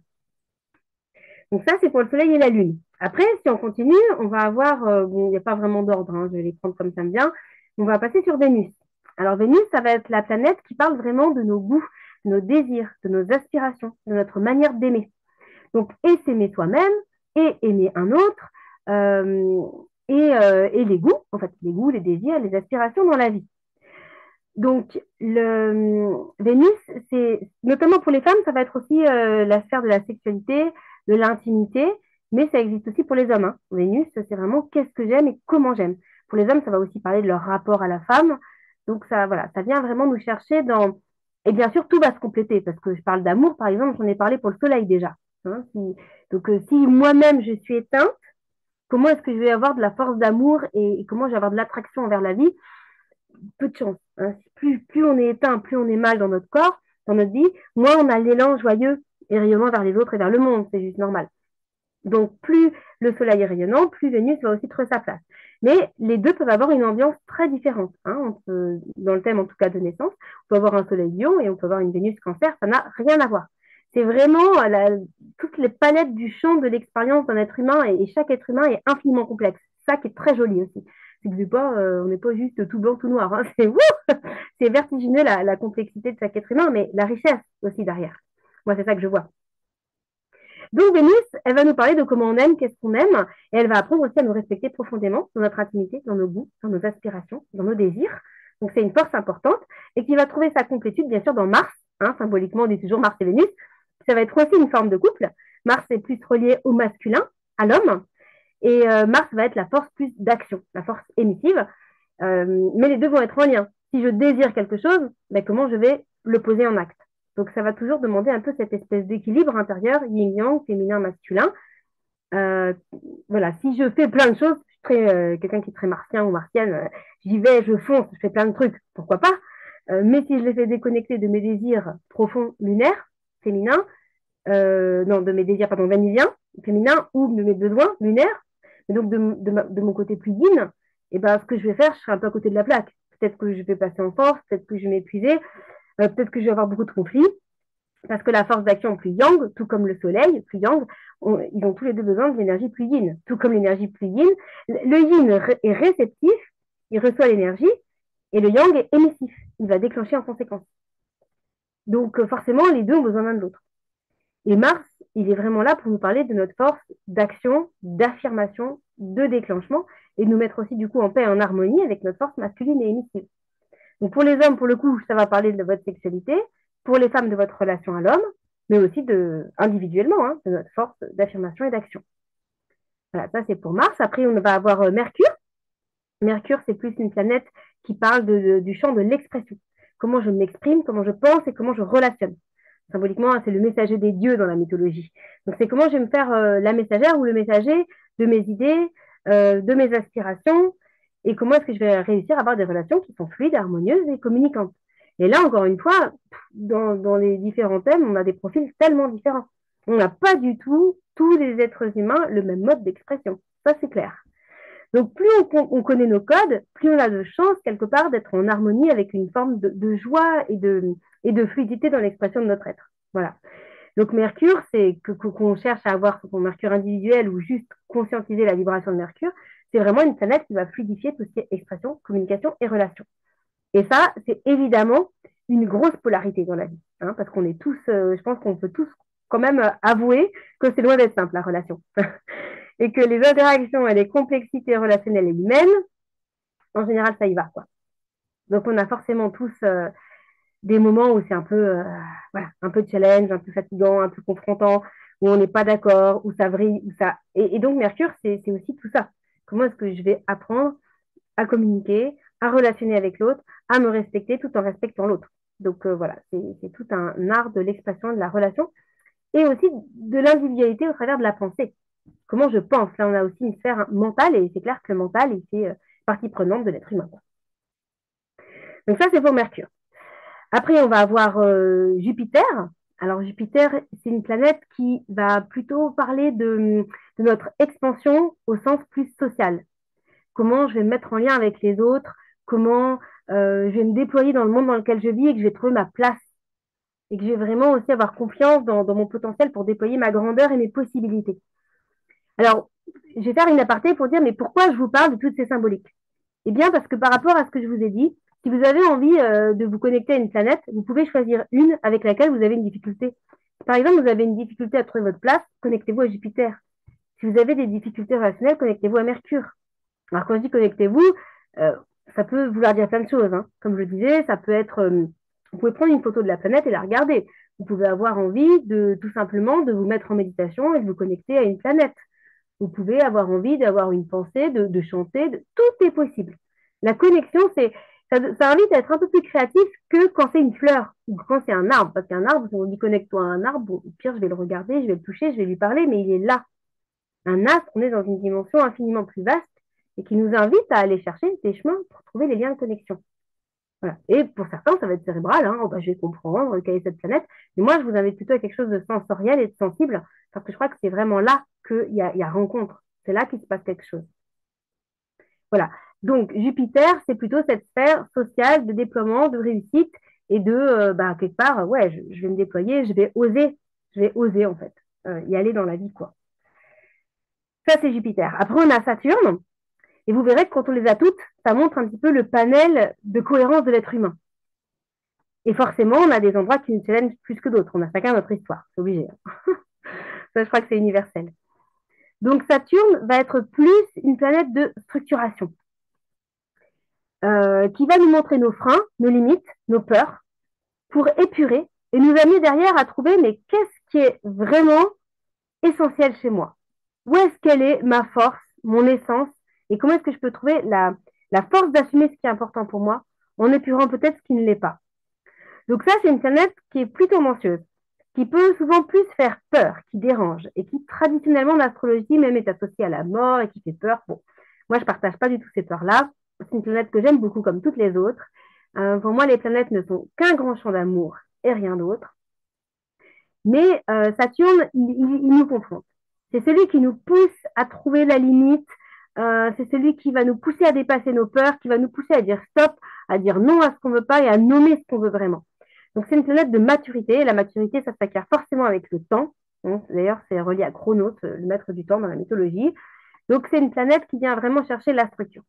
Donc ça, c'est pour le Soleil et la Lune. Après, si on continue, on va avoir, bon, il n'y a pas vraiment d'ordre, hein, je vais les prendre comme ça me vient. On va passer sur Vénus. Alors Vénus, ça va être la planète qui parle vraiment de nos goûts, de nos désirs, de nos aspirations, de notre manière d'aimer. Donc, et s'aimer soi-même, et aimer un autre, euh, et les goûts, en fait, les goûts, les désirs, les aspirations dans la vie. Donc, Vénus, c'est notamment pour les femmes, ça va être aussi la sphère de la sexualité, de l'intimité, mais ça existe aussi pour les hommes. Hein. Vénus, c'est vraiment qu'est-ce que j'aime et comment j'aime. Pour les hommes, ça va aussi parler de leur rapport à la femme. Donc, ça, voilà, ça vient vraiment nous chercher dans. Et bien sûr, tout va se compléter, parce que je parle d'amour, par exemple, j'en ai parlé pour le soleil déjà. Hein. Donc, si moi-même je suis éteinte, comment est-ce que je vais avoir de la force d'amour et comment je vais avoir de l'attraction envers la vie? Peu de chance. Hein. Plus on est éteint, plus on est mal dans notre corps, dans notre vie, moins on a l'élan joyeux et rayonnant vers les autres et vers le monde. C'est juste normal. Donc, plus le soleil est rayonnant, plus Vénus va aussi trouver sa place. Mais les deux peuvent avoir une ambiance très différente. Hein. Dans le thème, en tout cas, de naissance, on peut avoir un soleil lion et on peut avoir une Vénus cancer. Ça n'a rien à voir. C'est vraiment toutes les palettes du champ de l'expérience d'un être humain et chaque être humain est infiniment complexe. Ça qui est très joli aussi. C'est que on n'est pas juste tout blanc, tout noir. Hein. C'est vertigineux la complexité de chaque être humain, mais la richesse aussi derrière. Moi, c'est ça que je vois. Donc Vénus, elle va nous parler de comment on aime, qu'est-ce qu'on aime, et elle va apprendre aussi à nous respecter profondément dans notre intimité, dans nos goûts, dans nos aspirations, dans nos désirs. Donc c'est une force importante et qui va trouver sa complétude bien sûr dans Mars. Hein, symboliquement, on dit toujours Mars et Vénus. Ça va être aussi une forme de couple. Mars est plus relié au masculin, à l'homme, et Mars va être la force plus d'action, la force émissive. Mais les deux vont être en lien. Si je désire quelque chose, ben, comment je vais le poser en acte? Donc, ça va toujours demander un peu cette espèce d'équilibre intérieur, yin-yang, féminin-masculin. Euh, voilà, si je fais plein de choses, je suis quelqu'un qui est très martien ou martienne, j'y vais, je fonce, je fais plein de trucs, pourquoi pas. Mais si je les fais déconnecter de mes désirs profonds lunaires, féminins, non, de mes désirs, pardon, vénusiens, féminins, ou de mes besoins lunaires, et donc de mon côté plus yin, et ben, ce que je vais faire, je serai un peu à côté de la plaque. Peut-être que je vais passer en force, peut-être que je vais m'épuiser, peut-être que je vais avoir beaucoup de conflits, parce que la force d'action plus yang, tout comme le soleil, plus yang, ils ont tous les deux besoin de l'énergie plus yin. Tout comme l'énergie plus yin, le yin est réceptif, il reçoit l'énergie, et le yang est émissif, il va déclencher en conséquence. Donc forcément, les deux ont besoin l'un de l'autre. Et Mars, il est vraiment là pour nous parler de notre force d'action, d'affirmation, de déclenchement, et de nous mettre aussi du coup en paix et en harmonie avec notre force masculine et émissive. Donc pour les hommes, pour le coup, ça va parler de votre sexualité, pour les femmes de votre relation à l'homme, mais aussi individuellement, hein, de notre force d'affirmation et d'action. Voilà, ça c'est pour Mars. Après, on va avoir Mercure. Mercure, c'est plus une planète qui parle du champ de l'expression. Comment je m'exprime, comment je pense et comment je relationne. Symboliquement, c'est le messager des dieux dans la mythologie. Donc c'est comment je vais me faire la messagère ou le messager de mes idées, de mes aspirations, et comment est-ce que je vais réussir à avoir des relations qui sont fluides, harmonieuses et communicantes. Et là, encore une fois, dans les différents thèmes, on a des profils tellement différents. On n'a pas du tout, tous les êtres humains, le même mode d'expression. Ça, c'est clair. Donc, plus on connaît nos codes, plus on a de chances, quelque part, d'être en harmonie avec une forme de joie et de fluidité dans l'expression de notre être. Voilà. Donc, Mercure, c'est qu'on cherche à avoir son Mercure individuel ou juste conscientiser la vibration de Mercure. C'est vraiment une planète qui va fluidifier tout ce qui est expression, communication et relation. Et ça, c'est évidemment une grosse polarité dans la vie. Hein, parce qu'on est tous, je pense qu'on peut tous quand même avouer que c'est loin d'être simple, la relation. et que les interactions et les complexités relationnelles et humaines, en général, ça y va, quoi. Donc, on a forcément tous des moments où c'est un peu, voilà, un peu challenge, un peu fatigant, un peu confrontant, où on n'est pas d'accord, où ça vrille, où ça... Et donc, Mercure, c'est aussi tout ça. Comment est-ce que je vais apprendre à communiquer, à relationner avec l'autre, à me respecter tout en respectant l'autre. Donc voilà, c'est tout un art de l'expression de la relation et aussi de l'individualité au travers de la pensée. Comment je pense? Là, on a aussi une sphère mentale et c'est clair que le mental, il fait partie prenante de l'être humain. Donc ça, c'est pour Mercure. Après, on va avoir Jupiter. Alors Jupiter, c'est une planète qui va plutôt parler de notre expansion au sens plus social. Comment je vais me mettre en lien avec les autres, comment je vais me déployer dans le monde dans lequel je vis et que je vais trouver ma place et que je vais vraiment aussi avoir confiance dans mon potentiel pour déployer ma grandeur et mes possibilités. Alors, je vais faire une aparté pour dire, mais pourquoi je vous parle de toutes ces symboliques? Eh bien, parce que par rapport à ce que je vous ai dit, si vous avez envie de vous connecter à une planète, vous pouvez choisir une avec laquelle vous avez une difficulté. Par exemple, vous avez une difficulté à trouver votre place, connectez-vous à Jupiter. Si vous avez des difficultés relationnelles, connectez-vous à Mercure. Alors, quand je dis connectez-vous, euh, ça peut vouloir dire plein de choses, hein. Comme je le disais, ça peut être, vous pouvez prendre une photo de la planète et la regarder. Vous pouvez avoir envie de tout simplement de vous mettre en méditation et de vous connecter à une planète. Vous pouvez avoir envie d'avoir une pensée, de chanter, tout est possible. La connexion, ça invite à être un peu plus créatif que quand c'est une fleur ou quand c'est un arbre. Parce qu'un arbre, si on dit connecte-toi à un arbre, bon, au pire, je vais le regarder, je vais le toucher, je vais lui parler, mais il est là. Un astre, on est dans une dimension infiniment plus vaste et qui nous invite à aller chercher des chemins pour trouver les liens de connexion. Voilà. Et pour certains, ça va être cérébral, hein. Oh, bah, je vais comprendre quelle est cette planète. Mais moi, je vous invite plutôt à quelque chose de sensoriel et de sensible, parce que je crois que c'est vraiment là qu'il y a rencontre. C'est là qu'il se passe quelque chose. Voilà. Donc, Jupiter, c'est plutôt cette sphère sociale de déploiement, de réussite et de, bah, quelque part, ouais, je vais me déployer, je vais oser en fait, y aller dans la vie, quoi. Ça, c'est Jupiter. Après, on a Saturne. Et vous verrez que quand on les a toutes, ça montre un petit peu le panel de cohérence de l'être humain. Et forcément, on a des endroits qui nous challengent plus que d'autres. On a chacun notre histoire, c'est obligé. Ça, je crois que c'est universel. Donc Saturne va être plus une planète de structuration, qui va nous montrer nos freins, nos limites, nos peurs, pour épurer et nous amener derrière à trouver, mais qu'est-ce qui est vraiment essentiel chez moi? Où est-ce qu'elle est ma force, mon essence, et comment est-ce que je peux trouver la force d'assumer ce qui est important pour moi en épurant peut-être ce qui ne l'est pas. Donc ça, c'est une planète qui est plutôt mensueuse, qui peut souvent plus faire peur, qui dérange, et qui traditionnellement, en astrologie, même est associée à la mort et qui fait peur. Bon, moi, je ne partage pas du tout ces peurs-là. C'est une planète que j'aime beaucoup, comme toutes les autres. Pour moi, les planètes ne sont qu'un grand champ d'amour et rien d'autre. Mais Saturne, il nous confronte. C'est celui qui nous pousse à trouver la limite. C'est celui qui va nous pousser à dépasser nos peurs, qui va nous pousser à dire stop, à dire non à ce qu'on veut pas et à nommer ce qu'on veut vraiment. Donc c'est une planète de maturité. La maturité, ça s'acquiert forcément avec le temps. D'ailleurs, c'est relié à Chronos, le maître du temps dans la mythologie. Donc c'est une planète qui vient vraiment chercher la structure.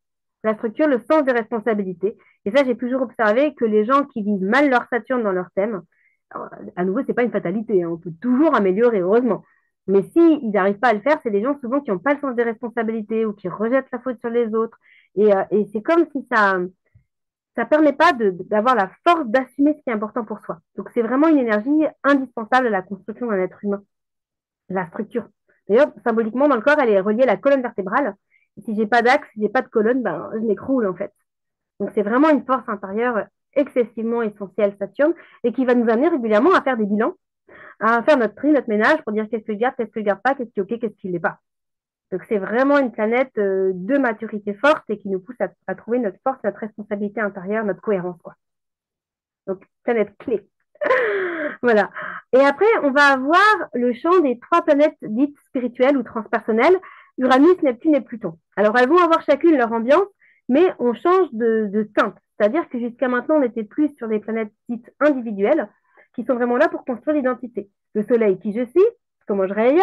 La structure, le sens des responsabilités. Et ça, j'ai toujours observé que les gens qui vivent mal leur Saturne dans leur thème, alors, à nouveau, c'est pas une fatalité, hein, on peut toujours améliorer, heureusement. Mais s'ils n'arrivent pas à le faire, c'est des gens souvent qui n'ont pas le sens des responsabilités ou qui rejettent la faute sur les autres. Et c'est comme si ça permet pas d'avoir la force d'assumer ce qui est important pour soi. Donc c'est vraiment une énergie indispensable à la construction d'un être humain, la structure. D'ailleurs, symboliquement, dans le corps, elle est reliée à la colonne vertébrale. Et si j'ai pas d'axe, si j'ai pas de colonne, ben, je m'écroule en fait. Donc c'est vraiment une force intérieure excessivement essentielle, Saturne, et qui va nous amener régulièrement à faire des bilans, à faire notre tri, notre ménage pour dire qu'est-ce que je garde, qu'est-ce que je garde pas, qu'est-ce qui est OK, qu'est-ce qui ne l'est pas. Donc c'est vraiment une planète de maturité forte et qui nous pousse à trouver notre force, notre responsabilité intérieure, notre cohérence, quoi. Donc planète clé. Voilà. Et après, on va avoir le champ des trois planètes dites spirituelles ou transpersonnelles, Uranus, Neptune et Pluton. Alors elles vont avoir chacune leur ambiance, mais on change de teinte. C'est-à-dire que jusqu'à maintenant, on était plus sur des planètes dites individuelles, qui sont vraiment là pour construire l'identité. Le Soleil, qui je suis, comment je rayonne,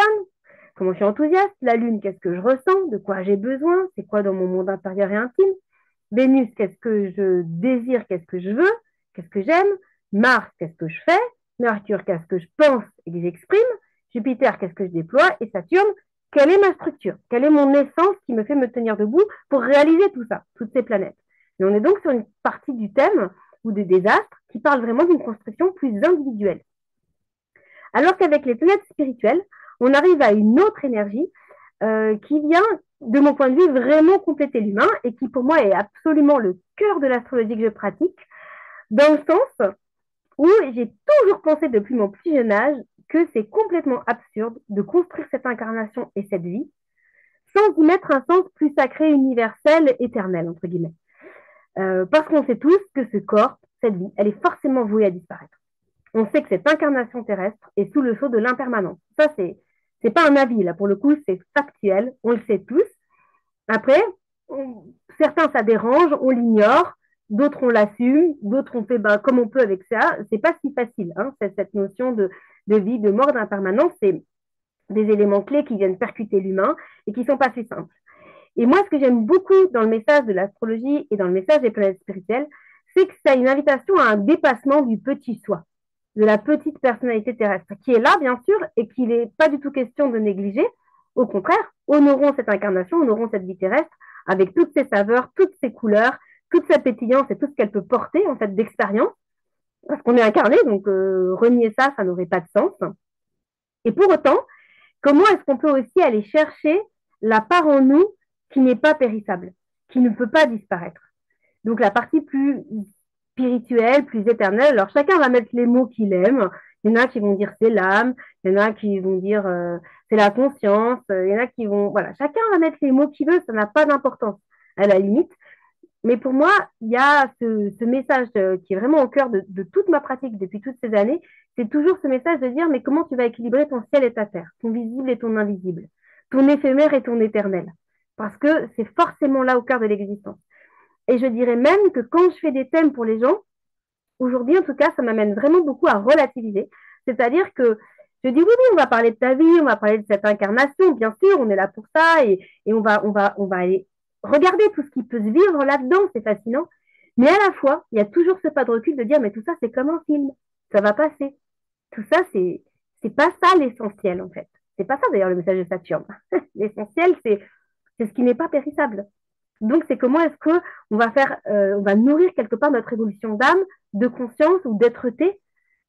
comment je suis enthousiaste, la Lune, qu'est-ce que je ressens, de quoi j'ai besoin, c'est quoi dans mon monde intérieur et intime, Vénus, qu'est-ce que je désire, qu'est-ce que je veux, qu'est-ce que j'aime, Mars, qu'est-ce que je fais, Mercure, qu'est-ce que je pense et que j'exprime, Jupiter, qu'est-ce que je déploie, et Saturne, quelle est ma structure, quelle est mon essence qui me fait me tenir debout pour réaliser tout ça, toutes ces planètes. Et on est donc sur une partie du thème ou des désastres qui parle vraiment d'une construction plus individuelle. Alors qu'avec les planètes spirituelles, on arrive à une autre énergie qui vient, de mon point de vue, vraiment compléter l'humain et qui, pour moi, est absolument le cœur de l'astrologie que je pratique, dans le sens où j'ai toujours pensé depuis mon plus jeune âge que c'est complètement absurde de construire cette incarnation et cette vie sans y mettre un sens plus sacré, universel, éternel, entre guillemets. Parce qu'on sait tous que ce corps, cette vie, elle est forcément vouée à disparaître. On sait que cette incarnation terrestre est sous le sceau de l'impermanence. Ça, c'est pas un avis, là, pour le coup, c'est factuel, on le sait tous. Après, certains, ça dérange, on l'ignore, d'autres, on l'assume, d'autres, on fait ben, comme on peut avec ça. C'est pas si facile, hein, cette notion de vie, de mort, d'impermanence, c'est des éléments clés qui viennent percuter l'humain et qui sont pas si simples. Et moi, ce que j'aime beaucoup dans le message de l'astrologie et dans le message des planètes spirituelles, c'est que c'est une invitation à un dépassement du petit soi, de la petite personnalité terrestre, qui est là, bien sûr, et qu'il n'est pas du tout question de négliger. Au contraire, honorons cette incarnation, honorons cette vie terrestre, avec toutes ses saveurs, toutes ses couleurs, toute sa pétillance et tout ce qu'elle peut porter, en fait, d'expérience, parce qu'on est incarné, donc renier ça, ça n'aurait pas de sens. Et pour autant, comment est-ce qu'on peut aussi aller chercher la part en nous qui n'est pas périssable, qui ne peut pas disparaître? Donc la partie plus spirituelle, plus éternelle. Alors chacun va mettre les mots qu'il aime. Il y en a qui vont dire c'est l'âme, il y en a qui vont dire c'est la conscience, il y en a qui vont... Voilà, chacun va mettre les mots qu'il veut, ça n'a pas d'importance à la limite. Mais pour moi, il y a ce message qui est vraiment au cœur de toute ma pratique depuis toutes ces années. C'est toujours ce message de dire, mais comment tu vas équilibrer ton ciel et ta terre, ton visible et ton invisible, ton éphémère et ton éternel. Parce que c'est forcément là au cœur de l'existence. Et je dirais même que quand je fais des thèmes pour les gens, aujourd'hui en tout cas, ça m'amène vraiment beaucoup à relativiser. C'est-à-dire que je dis oui, oui, on va parler de ta vie, on va parler de cette incarnation, bien sûr, on est là pour ça et on va aller regarder tout ce qui peut se vivre là-dedans, c'est fascinant. Mais à la fois, il y a toujours ce pas de recul de dire, mais tout ça, c'est comme un film, ça va passer. Tout ça, c'est pas ça l'essentiel, en fait. C'est pas ça, d'ailleurs, le message de Saturne. L'essentiel, c'est ce qui n'est pas périssable. Donc, c'est comment est-ce que on va nourrir quelque part notre évolution d'âme, de conscience ou d'être-té,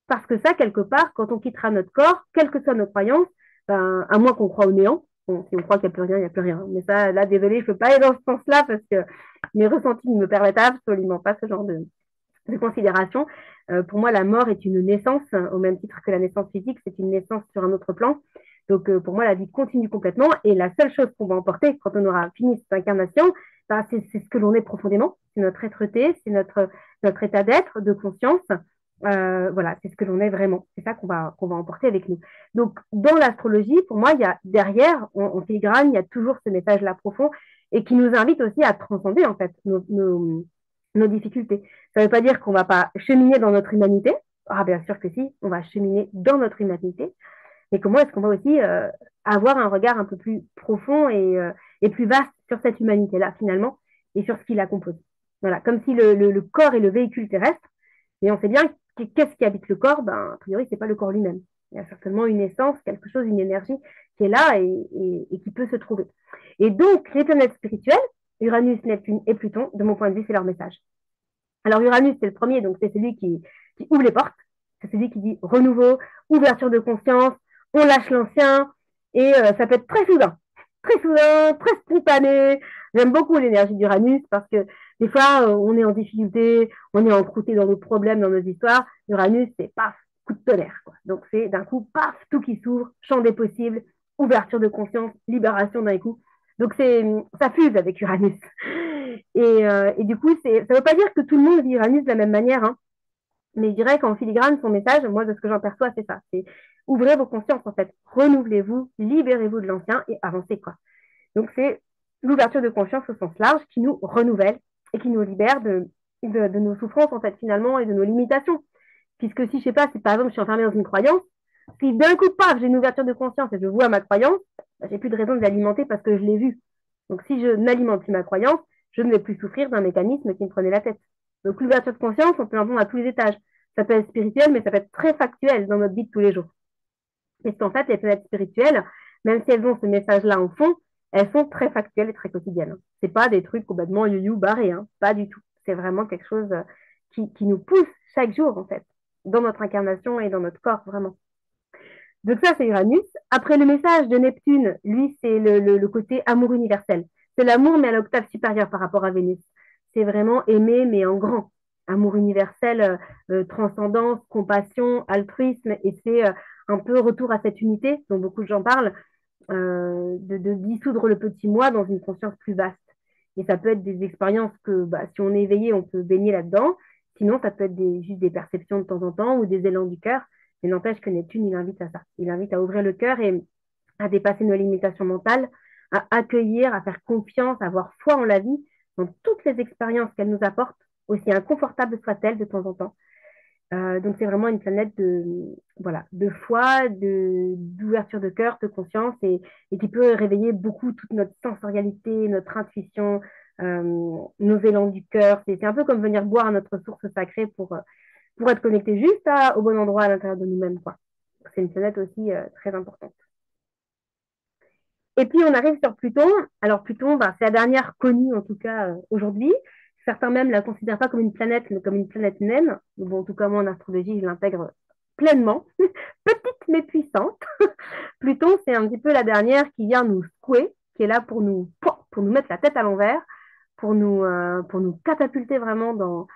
parce que ça, quelque part, quand on quittera notre corps, quelles que soient nos croyances, ben, à moins qu'on croit au néant, bon, si on croit qu'il n'y a plus rien, il n'y a plus rien. Mais ça, là, désolé, je ne peux pas aller dans ce sens-là parce que mes ressentis ne me permettent absolument pas ce genre de considération. Pour moi, la mort est une naissance, au même titre que la naissance physique, c'est une naissance sur un autre plan. Donc, pour moi, la vie continue complètement. Et la seule chose qu'on va emporter quand on aura fini cette incarnation, ben, c'est ce que l'on est profondément. C'est notre être-té, c'est notre état d'être, de conscience. Voilà, c'est ce que l'on est vraiment. C'est ça qu'on va emporter avec nous. Donc, dans l'astrologie, pour moi, il y a derrière, en filigrane, il y a toujours ce message-là profond et qui nous invite aussi à transcender, en fait, nos difficultés. Ça ne veut pas dire qu'on ne va pas cheminer dans notre humanité. Ah, bien sûr que si, on va cheminer dans notre humanité. Mais comment est-ce qu'on va aussi avoir un regard un peu plus profond et plus vaste sur cette humanité-là, finalement, et sur ce qui la compose. Voilà, comme si le corps est le véhicule terrestre, mais on sait bien qu'est-ce qui habite le corps, ben, a priori, ce n'est pas le corps lui-même. Il y a certainement une essence, quelque chose, une énergie qui est là et qui peut se trouver. Et donc, les planètes spirituelles, Uranus, Neptune et Pluton, de mon point de vue, c'est leur message. Alors Uranus, c'est le premier, donc c'est celui qui ouvre les portes, c'est celui qui dit renouveau, ouverture de conscience, on lâche l'ancien, et ça peut être très soudain, très spontané. J'aime beaucoup l'énergie d'Uranus parce que des fois, on est en difficulté, on est encrouté dans nos problèmes, dans nos histoires. Uranus, c'est paf, coup de tonnerre, quoi. Donc c'est d'un coup, paf, tout qui s'ouvre, champ des possibles, ouverture de conscience, libération d'un coup. Donc ça fuse avec Uranus. Et du coup, ça ne veut pas dire que tout le monde vit Uranus de la même manière, hein, mais je dirais qu'en filigrane, son message, moi, de ce que j'en perçois, c'est ça. C'est ouvrez vos consciences, en fait. Renouvelez-vous, libérez-vous de l'ancien et avancez, quoi. Donc, c'est l'ouverture de conscience au sens large qui nous renouvelle et qui nous libère de nos souffrances, en fait, finalement, et de nos limitations. Puisque si, je sais pas, si par exemple, je suis enfermée dans une croyance, si d'un coup, paf, j'ai une ouverture de conscience et je vois ma croyance, bah, j'ai plus de raison de l'alimenter parce que je l'ai vue. Donc, si je n'alimente plus ma croyance, je ne vais plus souffrir d'un mécanisme qui me prenait la tête. Donc, l'ouverture de conscience, on peut l'entendre à tous les étages. Ça peut être spirituel, mais ça peut être très factuel dans notre vie de tous les jours. Et c'est en fait les planètes spirituelles, même si elles ont ce message-là en fond, elles sont très factuelles et très quotidiennes. C'est pas des trucs complètement you barrés, hein, pas du tout. C'est vraiment quelque chose qui nous pousse chaque jour, en fait, dans notre incarnation et dans notre corps, vraiment. Donc ça, c'est Uranus. Après, le message de Neptune, lui, c'est le côté amour universel. C'est l'amour, mais à l'octave supérieure par rapport à Vénus. C'est vraiment aimer, mais en grand. Amour universel, transcendance, compassion, altruisme. Et c'est un peu retour à cette unité dont beaucoup de gens parlent, de dissoudre le petit moi dans une conscience plus vaste. Et ça peut être des expériences que, bah, si on est éveillé, on peut baigner là-dedans. Sinon, ça peut être juste des perceptions de temps en temps ou des élans du cœur. Mais n'empêche que Neptune, il invite à ça. Il invite à ouvrir le cœur et à dépasser nos limitations mentales, à accueillir, à faire confiance, à avoir foi en la vie, dans toutes les expériences qu'elle nous apporte, aussi inconfortables soient-elles de temps en temps. Donc c'est vraiment une planète voilà, de foi, d'ouverture de cœur, de conscience et qui peut réveiller beaucoup toute notre sensorialité, notre intuition, nos élans du cœur. C'est un peu comme venir boire à notre source sacrée pour être connecté juste au bon endroit à l'intérieur de nous-mêmes, quoi. C'est une planète aussi très importante. Et puis on arrive sur Pluton. Alors Pluton, bah, c'est la dernière connue en tout cas aujourd'hui. Certains même la considèrent pas comme une planète, mais comme une planète naine. Bon, en tout cas, moi en astrologie, je l'intègre pleinement. Petite mais puissante. Pluton, c'est un petit peu la dernière qui vient nous secouer, qui est là pour nous mettre la tête à l'envers, pour nous catapulter vraiment dans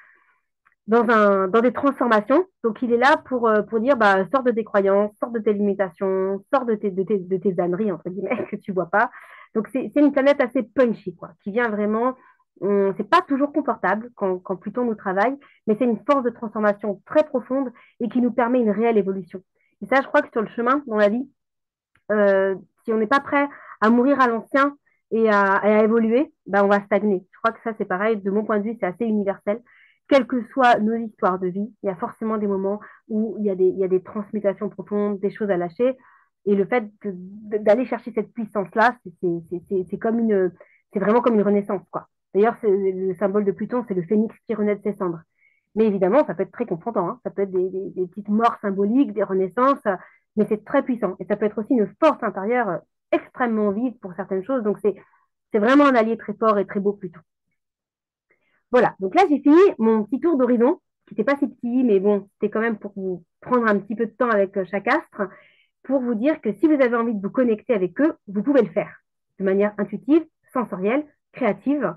des transformations. Donc, il est là pour dire, bah, sors de tes croyances, sors de tes limitations, sors de tes âneries, entre guillemets, que tu vois pas. Donc, c'est une planète assez punchy, quoi, qui vient vraiment. C'est pas toujours confortable quand Pluton nous travaille, mais c'est une force de transformation très profonde et qui nous permet une réelle évolution. Et ça, je crois que sur le chemin dans la vie, euh, si on n'est pas prêt à mourir à l'ancien et à évoluer, ben on va stagner. Je crois que ça, c'est pareil. De mon point de vue, c'est assez universel. Quelles que soient nos histoires de vie, il y a forcément des moments où il y a des transmutations profondes, des choses à lâcher. Et le fait d'aller chercher cette puissance-là, c'est comme c'est vraiment comme une renaissance, quoi. D'ailleurs, le symbole de Pluton, c'est le phénix qui renaît de ses cendres. Mais évidemment, ça peut être très confrontant, hein. Ça peut être des petites morts symboliques, des renaissances, mais c'est très puissant. Et ça peut être aussi une force intérieure extrêmement vive pour certaines choses. Donc, c'est vraiment un allié très fort et très beau Pluton. Voilà, donc là, j'ai fini mon petit tour d'horizon, qui n'était pas si petit, mais bon, c'était quand même pour vous prendre un petit peu de temps avec chaque astre, pour vous dire que si vous avez envie de vous connecter avec eux, vous pouvez le faire de manière intuitive, sensorielle, créative,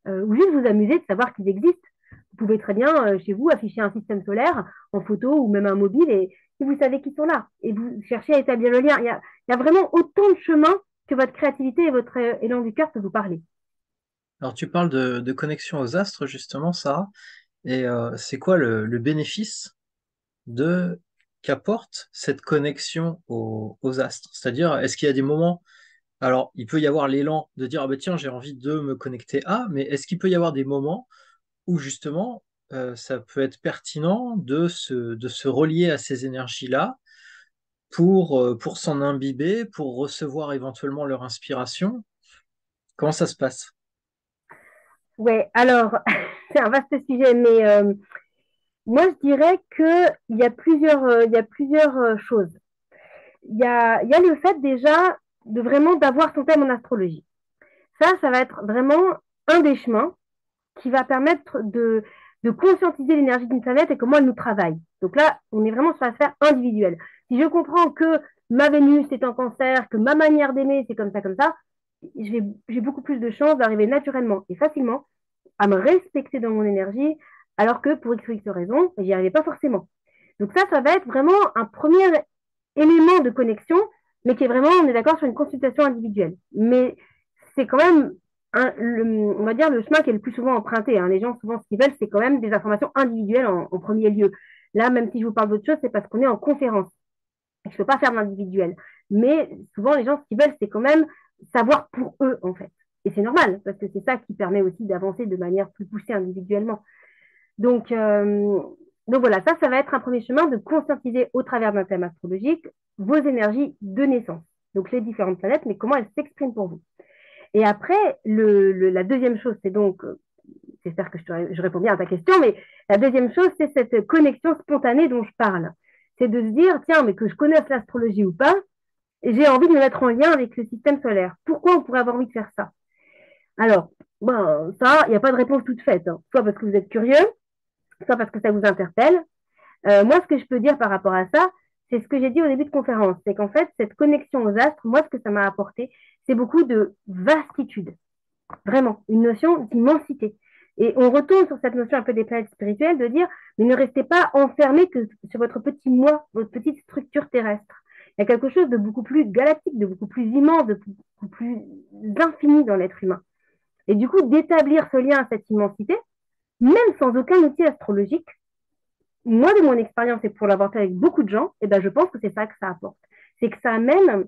ou juste vous amuser de savoir qu'ils existent. Vous pouvez très bien, chez vous, afficher un système solaire en photo ou même un mobile et vous savez qu'ils sont là. Et vous cherchez à établir le lien. Il y a vraiment autant de chemins que votre créativité et votre élan du cœur peut vous parler. Alors tu parles de connexion aux astres, justement, ça. Et c'est quoi le bénéfice de qu'apporte cette connexion aux astres? C'est-à-dire, est-ce qu'il y a des moments, alors il peut y avoir l'élan de dire, ah bah tiens, j'ai envie de me connecter à, mais est-ce qu'il peut y avoir des moments où justement ça peut être pertinent de se relier à ces énergies-là pour s'en imbiber, pour recevoir éventuellement leur inspiration? Comment ça se passe? Ouais, alors, c'est un vaste sujet, mais moi, je dirais il y a plusieurs choses. Il y a le fait déjà de vraiment d'avoir son thème en astrologie. Ça va être vraiment un des chemins qui va permettre de conscientiser l'énergie d'une planète et comment elle nous travaille. Donc là, on est vraiment sur la sphère individuelle. Si je comprends que ma Vénus est en cancer, que ma manière d'aimer, c'est comme ça, j'ai beaucoup plus de chances d'arriver naturellement et facilement à me respecter dans mon énergie, alors que pour X ou X raison, j'y arrivais pas forcément. Donc ça va être vraiment un premier élément de connexion, mais qui est vraiment, on est d'accord, sur une consultation individuelle. Mais c'est quand même, on va dire, le chemin qui est le plus souvent emprunté, hein. Les gens, souvent, ce qu'ils veulent, c'est quand même des informations individuelles en premier lieu. Là, même si je vous parle d'autre chose, c'est parce qu'on est en conférence. Je ne peux pas faire de l'individuel. Mais souvent, les gens, ce qu'ils veulent, c'est quand même savoir pour eux, en fait. Et c'est normal, parce que c'est ça qui permet aussi d'avancer de manière plus poussée individuellement. Donc, euh, donc voilà, ça va être un premier chemin de conscientiser au travers d'un thème astrologique vos énergies de naissance. Donc les différentes planètes, mais comment elles s'expriment pour vous. Et après, la deuxième chose, c'est donc, j'espère que je réponds bien à ta question, mais la deuxième chose, c'est cette connexion spontanée dont je parle. C'est de se dire, tiens, mais que je connaisse l'astrologie ou pas, j'ai envie de me mettre en lien avec le système solaire. Pourquoi on pourrait avoir envie de faire ça? Alors, bon, ça, il n'y a pas de réponse toute faite, hein. Soit parce que vous êtes curieux, soit parce que ça vous interpelle. Moi, ce que je peux dire par rapport à ça, c'est ce que j'ai dit au début de conférence, c'est qu'en fait, cette connexion aux astres, moi, ce que ça m'a apporté, c'est beaucoup de vastitude, vraiment, une notion d'immensité. Et on retourne sur cette notion un peu des planètes spirituelles, de dire, mais ne restez pas enfermés que sur votre petit moi, votre petite structure terrestre. Il y a quelque chose de beaucoup plus galactique, de beaucoup plus immense, de beaucoup plus infini dans l'être humain. Et du coup, d'établir ce lien à cette immensité, même sans aucun outil astrologique, moi, de mon expérience et pour l'avoir fait avec beaucoup de gens, eh ben, je pense que c'est ça que ça apporte. C'est que ça amène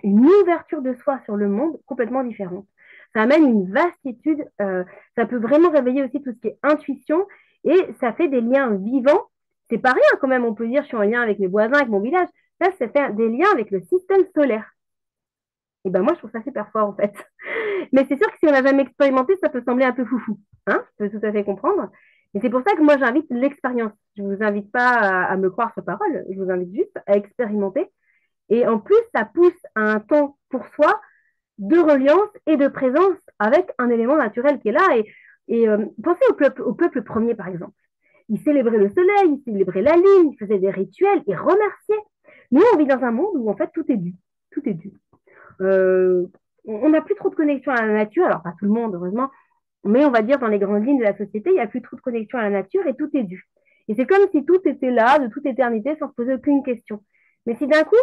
une ouverture de soi sur le monde complètement différente. Ça amène une vastitude, ça peut vraiment réveiller aussi tout ce qui est intuition et ça fait des liens vivants. C'est pas rien quand même, on peut dire je suis en lien avec mes voisins, avec mon village. Là, ça fait des liens avec le système solaire. Et ben moi, je trouve ça super fort en fait. Mais c'est sûr que si on n'a jamais expérimenté, ça peut sembler un peu foufou. Hein, je peux tout à fait comprendre. Et c'est pour ça que moi, j'invite l'expérience. Je ne vous invite pas à me croire sur parole, je vous invite juste à expérimenter. Et en plus, ça pousse à un temps pour soi de reliance et de présence avec un élément naturel qui est là. Et pensez au peuple premier, par exemple. Ils célébraient le soleil, ils célébraient la lune, ils faisaient des rituels, ils remerciaient. Nous, on vit dans un monde où en fait tout est dû. Tout est dû. Euh, on n'a plus trop de connexion à la nature, alors pas tout le monde, heureusement, mais on va dire dans les grandes lignes de la société, il n'y a plus trop de connexion à la nature et tout est dû. Et c'est comme si tout était là, de toute éternité, sans se poser aucune question. Mais si d'un coup,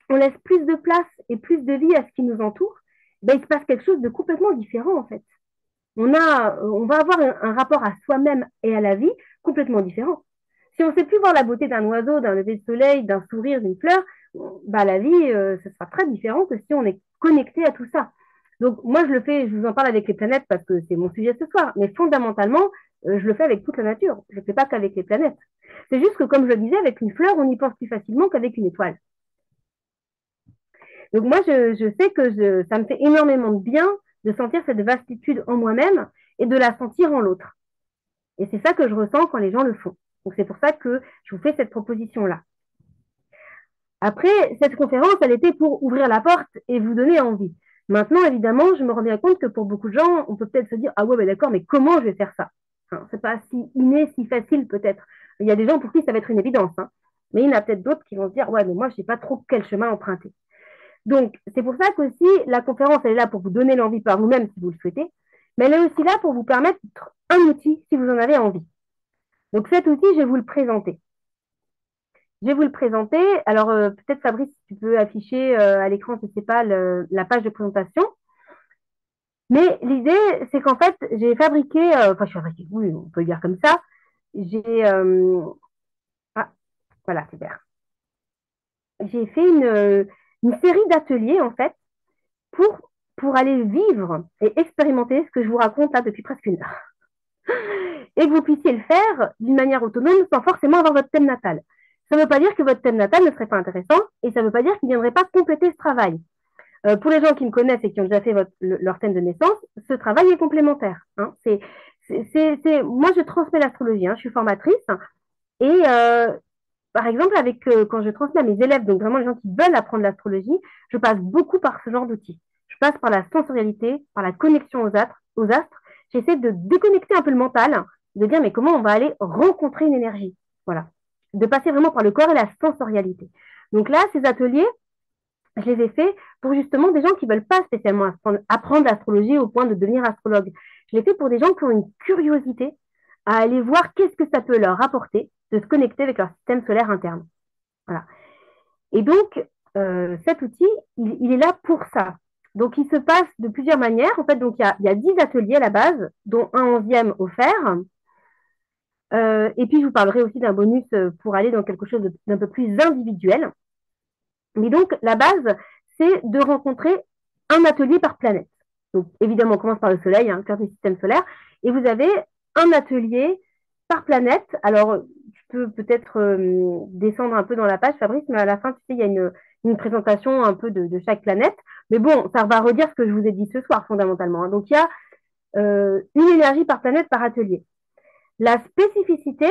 on laisse plus de place et plus de vie à ce qui nous entoure, ben, il se passe quelque chose de complètement différent en fait. On va avoir un rapport à soi-même et à la vie complètement différent. Si on ne sait plus voir la beauté d'un oiseau, d'un lever de soleil, d'un sourire, d'une fleur, bah, la vie, ce sera très différent que si on est connecté à tout ça. Donc moi, je le fais, je vous en parle avec les planètes parce que c'est mon sujet ce soir, mais fondamentalement, je le fais avec toute la nature. Je ne le fais pas qu'avec les planètes. C'est juste que, comme je le disais, avec une fleur, on y pense plus facilement qu'avec une étoile. Donc moi, je sais que ça me fait énormément de bien de sentir cette vastitude en moi-même et de la sentir en l'autre. Et c'est ça que je ressens quand les gens le font. Donc c'est pour ça que je vous fais cette proposition-là. Après, cette conférence, elle était pour ouvrir la porte et vous donner envie. Maintenant, évidemment, je me rends bien compte que pour beaucoup de gens, on peut peut-être se dire, ah ouais, ben d'accord, mais comment je vais faire ça? Hein, c'est pas si inné, si facile peut-être. Il y a des gens pour qui ça va être une évidence, hein. Mais il y en a peut-être d'autres qui vont se dire, ouais, mais moi, je sais pas trop quel chemin emprunter. Donc, c'est pour ça qu'aussi, la conférence, elle est là pour vous donner l'envie par vous-même si vous le souhaitez, mais elle est aussi là pour vous permettre un outil si vous en avez envie. Donc, cet outil, je vais vous le présenter. Je vais vous le présenter. Alors, peut-être Fabrice, tu peux afficher à l'écran, je ne sais pas, la page de présentation. Mais l'idée, c'est qu'en fait, j'ai fabriqué, enfin, je suis fabriqué, oui, on peut le dire comme ça. J'ai, ah, voilà, super. J'ai fait une série d'ateliers, en fait, pour, pour aller vivre et expérimenter ce que je vous raconte là depuis presque une heure. Et que vous puissiez le faire d'une manière autonome sans forcément avoir votre thème natal. Ça ne veut pas dire que votre thème natal ne serait pas intéressant et ça ne veut pas dire qu'il ne viendrait pas compléter ce travail. Pour les gens qui me connaissent et qui ont déjà fait leur thème de naissance, ce travail est complémentaire. Hein. Moi, je transmets l'astrologie, hein, je suis formatrice et par exemple, quand je transmets à mes élèves, donc vraiment les gens qui veulent apprendre l'astrologie, je passe beaucoup par ce genre d'outils. Je passe par la sensorialité, par la connexion aux astres. J'essaie de déconnecter un peu le mental, de dire mais comment on va aller rencontrer une énergie. Voilà. De passer vraiment par le corps et la sensorialité. Donc là, ces ateliers, je les ai faits pour justement des gens qui ne veulent pas spécialement apprendre l'astrologie au point de devenir astrologue. Je les fais pour des gens qui ont une curiosité à aller voir qu'est-ce que ça peut leur apporter de se connecter avec leur système solaire interne. Voilà. Et donc, cet outil, il est là pour ça. Donc, il se passe de plusieurs manières. En fait, donc, il y a 10 ateliers à la base, dont un 11e offert. Et puis, je vous parlerai aussi d'un bonus pour aller dans quelque chose d'un peu plus individuel. Mais donc, la base, c'est de rencontrer un atelier par planète. Donc, évidemment, on commence par le Soleil, hein, cœur du système solaire, et vous avez un atelier par planète. Alors, tu peux peut-être descendre un peu dans la page, Fabrice, mais à la fin, tu sais, il y a une présentation un peu de chaque planète. Mais bon, ça va redire ce que je vous ai dit ce soir, fondamentalement. Hein. Donc, il y a une énergie par planète par atelier. La spécificité,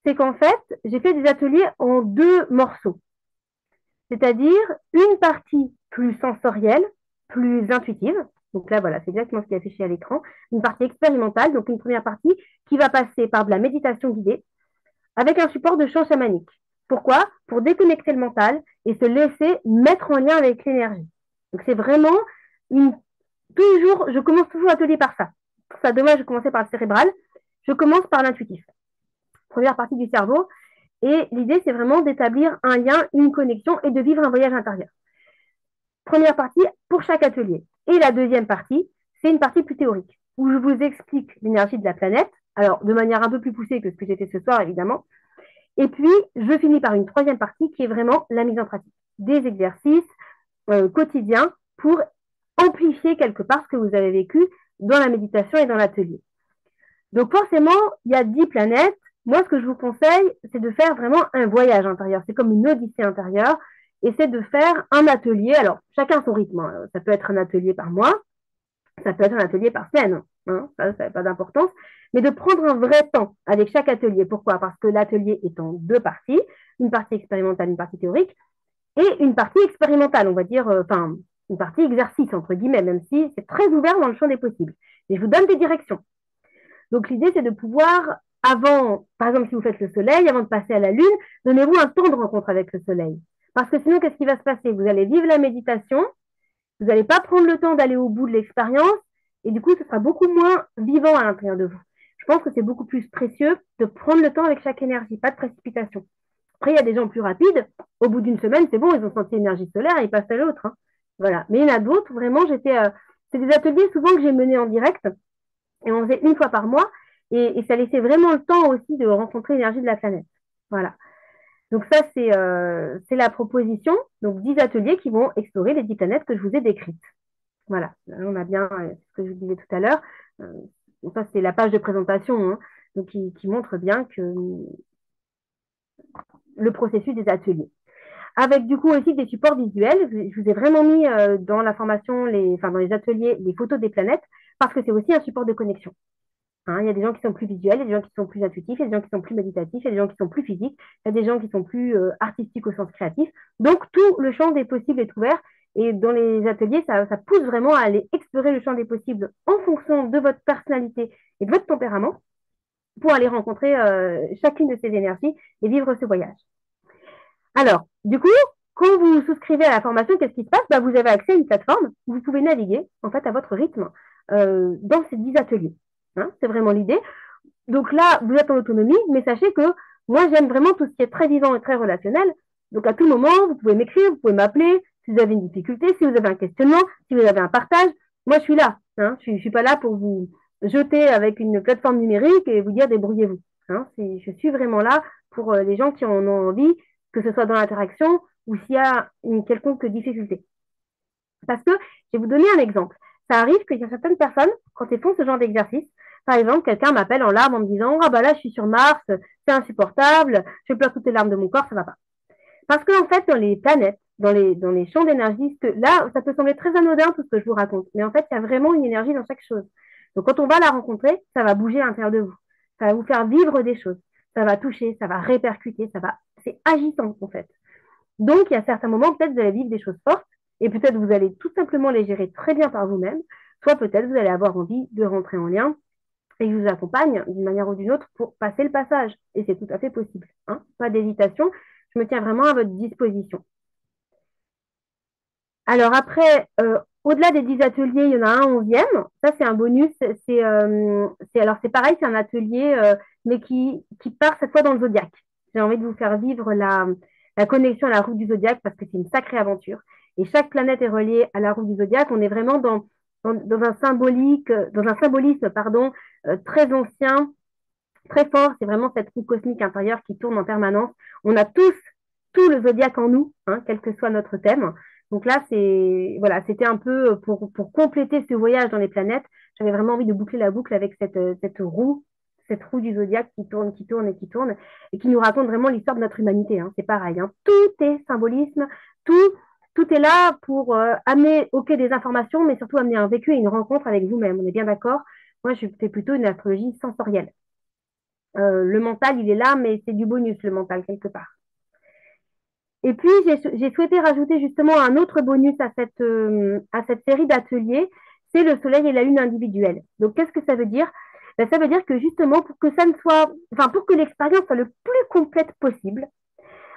c'est qu'en fait, j'ai fait des ateliers en deux morceaux. c'est-à-dire une partie plus sensorielle, plus intuitive. Donc là, voilà, c'est exactement ce qui est affiché à l'écran. Une partie expérimentale, donc une première partie qui va passer par de la méditation guidée avec un support de chant chamanique. Pourquoi? Pour déconnecter le mental et se laisser mettre en lien avec l'énergie. Donc c'est vraiment une... Toujours, je commence toujours l'atelier par ça. Ça, dommage, je commençais par le cérébral. Je commence par l'intuitif. Première partie du cerveau. Et l'idée, c'est vraiment d'établir un lien, une connexion et de vivre un voyage intérieur. Première partie pour chaque atelier. Et la deuxième partie, c'est une partie plus théorique, où je vous explique l'énergie de la planète, alors de manière un peu plus poussée que ce que j'ai fait ce soir, évidemment. Et puis, je finis par une troisième partie qui est vraiment la mise en pratique, des exercices quotidiens pour amplifier quelque part ce que vous avez vécu dans la méditation et dans l'atelier. Donc forcément, il y a 10 planètes. Moi, ce que je vous conseille, c'est de faire vraiment un voyage intérieur. C'est comme une odyssée intérieure. Et c'est de faire un atelier. Alors, chacun son rythme, hein. Ça peut être un atelier par mois, ça peut être un atelier par semaine, hein. Ça n'a pas d'importance. Mais de prendre un vrai temps avec chaque atelier. Pourquoi? Parce que l'atelier est en deux parties. Une partie expérimentale, une partie théorique. Et une partie expérimentale, on va dire, enfin, une partie exercice, entre guillemets, même si c'est très ouvert dans le champ des possibles. Mais je vous donne des directions. Donc l'idée, c'est de pouvoir, avant, par exemple, si vous faites le soleil, avant de passer à la lune, donnez-vous un temps de rencontre avec le soleil. Parce que sinon, qu'est-ce qui va se passer? Vous allez vivre la méditation, vous n'allez pas prendre le temps d'aller au bout de l'expérience, et du coup, ce sera beaucoup moins vivant à l'intérieur de vous. Je pense que c'est beaucoup plus précieux de prendre le temps avec chaque énergie, pas de précipitation. Après, il y a des gens plus rapides, au bout d'une semaine, c'est bon, ils ont senti l'énergie solaire et ils passent à l'autre, hein. Voilà. Mais il y en a d'autres, vraiment, c'est des ateliers souvent que j'ai menés en direct, et on faisait une fois par mois. Et ça laissait vraiment le temps aussi de rencontrer l'énergie de la planète. Voilà. Donc ça, c'est la proposition. Donc 10 ateliers qui vont explorer les 10 planètes que je vous ai décrites. Voilà. Là, on a bien ce que je vous disais tout à l'heure. Donc ça, c'est la page de présentation, hein, donc qui montre bien que le processus des ateliers. Avec du coup aussi des supports visuels. Je vous ai vraiment mis dans la formation, enfin, dans les ateliers, les photos des planètes, parce que c'est aussi un support de connexion. Hein, il y a des gens qui sont plus visuels, il y a des gens qui sont plus intuitifs, il y a des gens qui sont plus méditatifs, il y a des gens qui sont plus physiques, il y a des gens qui sont plus artistiques au sens créatif. Donc, tout le champ des possibles est ouvert. Et dans les ateliers, ça pousse vraiment à aller explorer le champ des possibles en fonction de votre personnalité et de votre tempérament pour aller rencontrer chacune de ces énergies et vivre ce voyage. Alors, du coup, quand vous souscrivez à la formation, qu'est-ce qui se passe? Bah, vous avez accès à une plateforme où vous pouvez naviguer en fait à votre rythme dans ces 10 ateliers. Hein, c'est vraiment l'idée. Donc là, vous êtes en autonomie, mais sachez que moi, j'aime vraiment tout ce qui est très vivant et très relationnel. Donc à tout moment, vous pouvez m'écrire, vous pouvez m'appeler si vous avez une difficulté, si vous avez un questionnement, si vous avez un partage. Moi, je suis là. Hein, je ne suis pas là pour vous jeter avec une plateforme numérique et vous dire débrouillez-vous. Hein, je suis vraiment là pour les gens qui en ont envie, que ce soit dans l'interaction ou s'il y a une quelconque difficulté. Parce que je vais vous donner un exemple. Ça arrive qu'il y a certaines personnes, quand elles font ce genre d'exercice, par exemple, quelqu'un m'appelle en larmes en me disant ah bah là, je suis sur Mars, c'est insupportable, je pleure toutes les larmes de mon corps, ça va pas. Parce qu'en fait, dans les planètes, dans les champs d'énergie, là, ça peut sembler très anodin tout ce que je vous raconte, mais en fait, il y a vraiment une énergie dans chaque chose. Donc, quand on va la rencontrer, ça va bouger à l'intérieur de vous. Ça va vous faire vivre des choses. Ça va toucher, ça va répercuter, c'est agitant, en fait. Donc, il y a certains moments, peut-être, vous allez vivre des choses fortes, et peut-être vous allez tout simplement les gérer très bien par vous-même, soit peut-être vous allez avoir envie de rentrer en lien et que je vous accompagne d'une manière ou d'une autre pour passer le passage. Et c'est tout à fait possible, hein. Pas d'hésitation, je me tiens vraiment à votre disposition. Alors après, au-delà des 10 ateliers, il y en a un 11e. Ça, c'est un bonus. Alors, c'est pareil, c'est un atelier, mais qui part cette fois dans le zodiaque. J'ai envie de vous faire vivre la connexion à la roue du zodiaque parce que c'est une sacrée aventure. Et chaque planète est reliée à la roue du zodiaque. On est vraiment dans un symbolisme, pardon, très ancien, très fort. C'est vraiment cette roue cosmique intérieure qui tourne en permanence. On a tous tout le zodiaque en nous, hein, quel que soit notre thème. Donc là, voilà, c'était un peu pour compléter ce voyage dans les planètes. J'avais vraiment envie de boucler la boucle avec cette roue du zodiaque qui tourne, qui tourne et qui tourne, et qui nous raconte vraiment l'histoire de notre humanité, hein. C'est pareil, hein. Tout est symbolisme, tout est là pour amener, ok, des informations, mais surtout amener un vécu et une rencontre avec vous-même. On est bien d'accord? Moi, je fais plutôt une astrologie sensorielle. Le mental, il est là, mais c'est du bonus, le mental, quelque part. Et puis, j'ai souhaité rajouter justement un autre bonus à cette série d'ateliers, c'est le soleil et la lune individuelle. Donc, qu'est-ce que ça veut dire? Ben, ça veut dire que justement, pour que ça ne soit, enfin, pour que l'expérience soit le plus complète possible,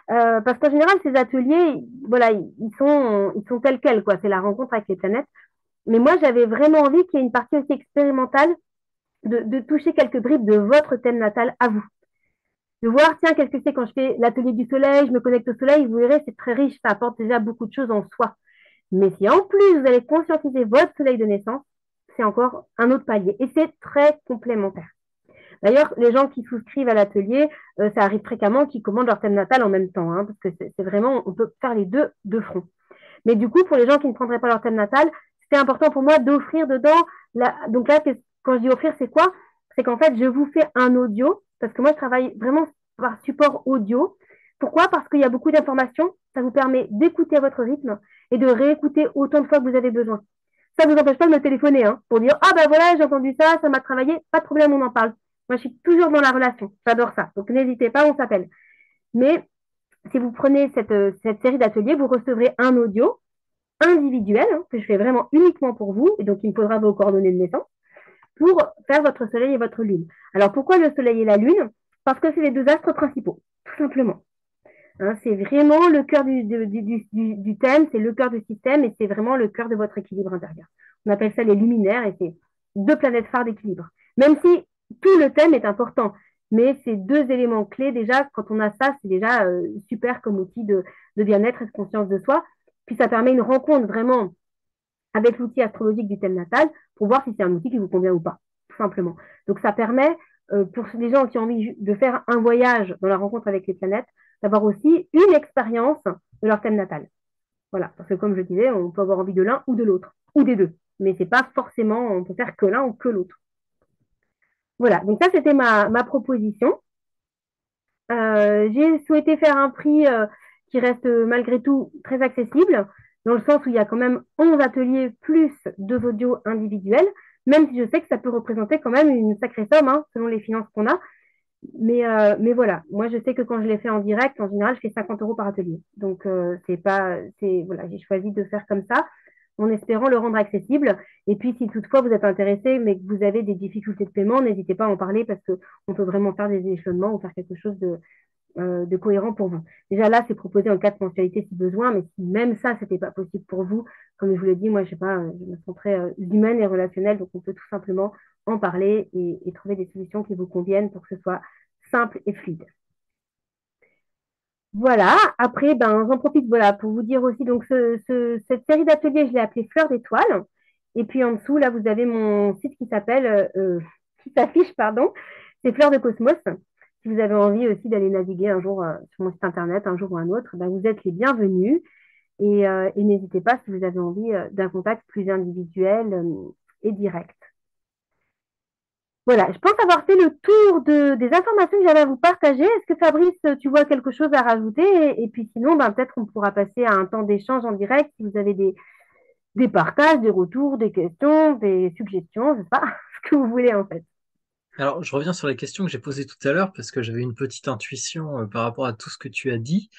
parce qu'en général, ces ateliers, voilà, ils sont tels quels, quoi. C'est la rencontre avec les planètes. Mais moi, j'avais vraiment envie qu'il y ait une partie aussi expérimentale de toucher quelques bribes de votre thème natal à vous. De voir, tiens, qu'est-ce que c'est quand je fais l'atelier du soleil, je me connecte au soleil, vous verrez, c'est très riche, ça apporte déjà beaucoup de choses en soi. Mais si en plus vous allez conscientiser votre soleil de naissance, c'est encore un autre palier. Et c'est très complémentaire. D'ailleurs, les gens qui souscrivent à l'atelier, ça arrive fréquemment qu'ils commandent leur thème natal en même temps, hein, parce que c'est vraiment, on peut faire les deux de front. Mais du coup, pour les gens qui ne prendraient pas leur thème natal, c'était important pour moi d'offrir dedans. Donc là, quand je dis offrir, c'est quoi? C'est qu'en fait, je vous fais un audio, parce que moi, je travaille vraiment par support audio. Pourquoi? Parce qu'il y a beaucoup d'informations. Ça vous permet d'écouter à votre rythme et de réécouter autant de fois que vous avez besoin. Ça ne vous empêche pas de me téléphoner pour dire ah ben voilà, j'ai entendu ça, ça m'a travaillé, pas de problème, on en parle. Moi, je suis toujours dans la relation. J'adore ça. Donc, n'hésitez pas, on s'appelle. Mais si vous prenez cette série d'ateliers, vous recevrez un audio individuel que je fais vraiment uniquement pour vous. Et donc, il me faudra vos coordonnées de naissance pour faire votre soleil et votre lune. Alors, pourquoi le soleil et la lune? Parce que c'est les deux astres principaux, tout simplement. Hein, c'est vraiment le cœur du thème, c'est le cœur du système et c'est vraiment le cœur de votre équilibre intérieur. On appelle ça les luminaires et c'est deux planètes phares d'équilibre. Même si tout le thème est important, mais ces deux éléments clés, déjà, quand on a ça, c'est déjà super comme outil de bien-être et de conscience de soi. Puis ça permet une rencontre vraiment avec l'outil astrologique du thème natal pour voir si c'est un outil qui vous convient ou pas, tout simplement. Donc ça permet, pour les gens qui ont envie de faire un voyage dans la rencontre avec les planètes, d'avoir aussi une expérience de leur thème natal. Voilà, parce que comme je disais, on peut avoir envie de l'un ou de l'autre, ou des deux. Mais c'est pas forcément, on peut faire que l'un ou que l'autre. Voilà, donc ça c'était ma proposition. J'ai souhaité faire un prix qui reste malgré tout très accessible, dans le sens où il y a quand même 11 ateliers plus 2 audios individuels, même si je sais que ça peut représenter quand même une sacrée somme, hein, selon les finances qu'on a. Mais voilà, moi je sais que quand je l'ai fait en direct, en général, je fais 50 euros par atelier. Donc c'est pas, c'est voilà, j'ai choisi de faire comme ça en espérant le rendre accessible. Et puis si toutefois vous êtes intéressé, mais que vous avez des difficultés de paiement, n'hésitez pas à en parler parce qu'on peut vraiment faire des échelonnements ou faire quelque chose de cohérent pour vous. Déjà là, c'est proposé en 4 mensualités si besoin, mais si même ça, c'était pas possible pour vous, comme je vous l'ai dit, moi, je sais pas, je me sens très humaine et relationnelle, donc on peut tout simplement en parler et trouver des solutions qui vous conviennent pour que ce soit simple et fluide. Voilà, après, ben, j'en profite voilà, pour vous dire aussi, donc cette série d'ateliers, je l'ai appelée Fleur d'étoiles. Et puis en dessous, là, vous avez mon site qui s'appelle, qui s'affiche, pardon, c'est Fleur de Cosmos. Si vous avez envie aussi d'aller naviguer un jour sur mon site internet, un jour ou un autre, ben, vous êtes les bienvenus. Et n'hésitez pas si vous avez envie d'un contact plus individuel et direct. Voilà, je pense avoir fait le tour des informations que j'avais à vous partager. Est-ce que Fabrice, tu vois quelque chose à rajouter? Et puis sinon, ben, peut-être qu'on pourra passer à un temps d'échange en direct si vous avez des partages, des retours, des questions, des suggestions, je ne sais pas, ce que vous voulez en fait. Alors, je reviens sur la question que j'ai posée tout à l'heure parce que j'avais une petite intuition par rapport à tout ce que tu as dit.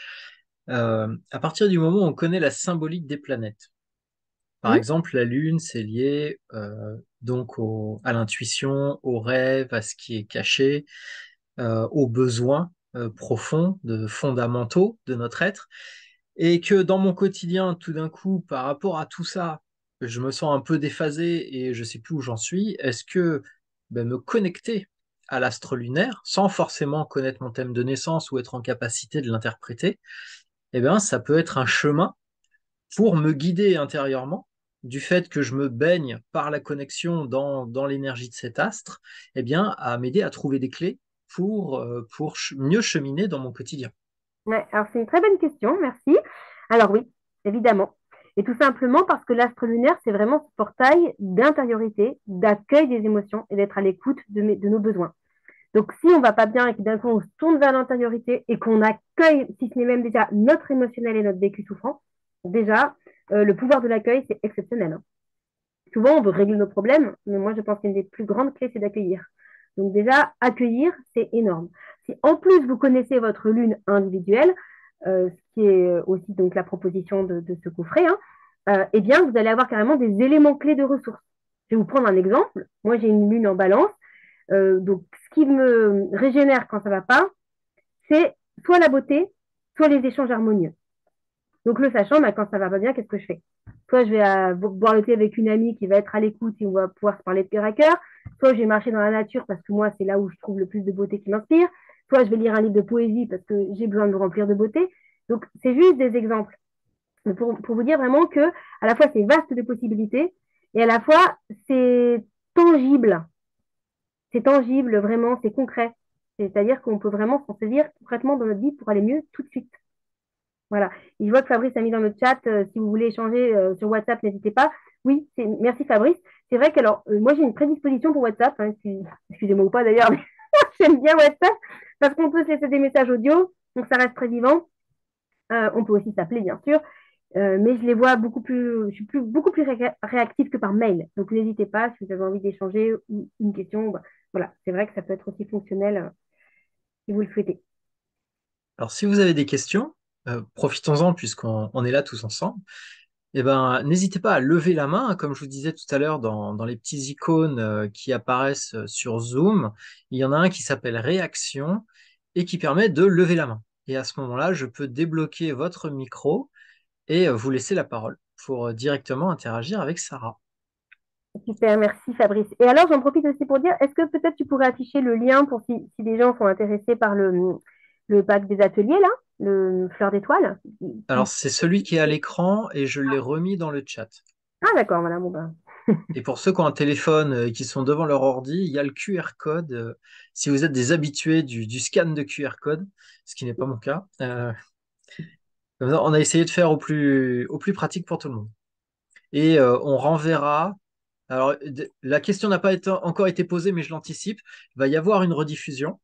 À partir du moment où on connaît la symbolique des planètes, par Hmm. exemple, la Lune, c'est lié donc à l'intuition, au rêve, à ce qui est caché, aux besoins profonds, fondamentaux de notre être, et que dans mon quotidien, tout d'un coup, par rapport à tout ça, je me sens un peu déphasé et je sais plus où j'en suis. Est-ce que ben, me connecter à l'astre lunaire, sans forcément connaître mon thème de naissance ou être en capacité de l'interpréter, eh bien, ça peut être un chemin pour me guider intérieurement du fait que je me baigne par la connexion dans l'énergie de cet astre, eh bien, à m'aider à trouver des clés pour mieux cheminer dans mon quotidien. Ouais, alors c'est une très bonne question, merci. Alors oui, évidemment. Et tout simplement parce que l'astre lunaire, c'est vraiment ce portail d'intériorité, d'accueil des émotions et d'être à l'écoute de nos besoins. Donc, si on va pas bien et que d'un coup on se tourne vers l'intériorité et qu'on accueille, si ce n'est même déjà notre émotionnel et notre vécu souffrant, déjà, le pouvoir de l'accueil, c'est exceptionnel. Hein. Souvent, on veut régler nos problèmes, mais moi, je pense qu'une des plus grandes clés, c'est d'accueillir. Donc, déjà, accueillir, c'est énorme. Si en plus vous connaissez votre lune individuelle, ce qui est aussi donc la proposition de ce coffret, hein, eh bien, vous allez avoir carrément des éléments clés de ressources. Je vais vous prendre un exemple. Moi, j'ai une lune en balance. Donc, ce qui me régénère quand ça ne va pas, c'est soit la beauté, soit les échanges harmonieux. Donc, le sachant, bah, quand ça va pas bien, qu'est-ce que je fais? Soit je vais boire le thé avec une amie qui va être à l'écoute et on va pouvoir se parler de cœur à cœur. Soit je vais marcher dans la nature parce que moi, c'est là où je trouve le plus de beauté qui m'inspire. Soit je vais lire un livre de poésie parce que j'ai besoin de me remplir de beauté. Donc, c'est juste des exemples. Mais pour vous dire vraiment que à la fois, c'est vaste de possibilités et à la fois, c'est tangible. C'est tangible, vraiment, c'est concret. C'est-à-dire qu'on peut vraiment s'en saisir concrètement dans notre vie pour aller mieux tout de suite. Voilà. Et je vois que Fabrice a mis dans le chat, si vous voulez échanger sur WhatsApp, n'hésitez pas. Oui, merci Fabrice. C'est vrai que alors, moi j'ai une prédisposition pour WhatsApp, hein, excusez-moi ou pas d'ailleurs, mais j'aime bien WhatsApp parce qu'on peut se laisser des messages audio, donc ça reste très vivant. On peut aussi s'appeler bien sûr, mais je les vois beaucoup plus, je suis beaucoup plus réactive que par mail. Donc n'hésitez pas si vous avez envie d'échanger ou une question. Bah, voilà, c'est vrai que ça peut être aussi fonctionnel si vous le souhaitez. Alors, si vous avez des questions, profitons-en puisqu'on est là tous ensemble. Eh ben, n'hésitez pas à lever la main, hein. Comme je vous disais tout à l'heure, dans les petits icônes qui apparaissent sur Zoom, il y en a un qui s'appelle Réaction et qui permet de lever la main. Et à ce moment-là, je peux débloquer votre micro et vous laisser la parole pour directement interagir avec Sarah. Super, merci Fabrice. Et alors, j'en profite aussi pour dire, est-ce que peut-être tu pourrais afficher le lien pour si des gens sont intéressés par le pack des ateliers, là, le Fleur d'étoile? Alors, c'est celui qui est à l'écran et je l'ai remis dans le chat. Ah, d'accord, voilà, bon ben. Et pour ceux qui ont un téléphone et qui sont devant leur ordi, il y a le QR code. Si vous êtes des habitués du scan de QR code, ce qui n'est pas mon cas, comme ça, on a essayé de faire au plus pratique pour tout le monde. Et on renverra. Alors, la question n'a pas encore été posée, mais je l'anticipe. Il va y avoir une rediffusion.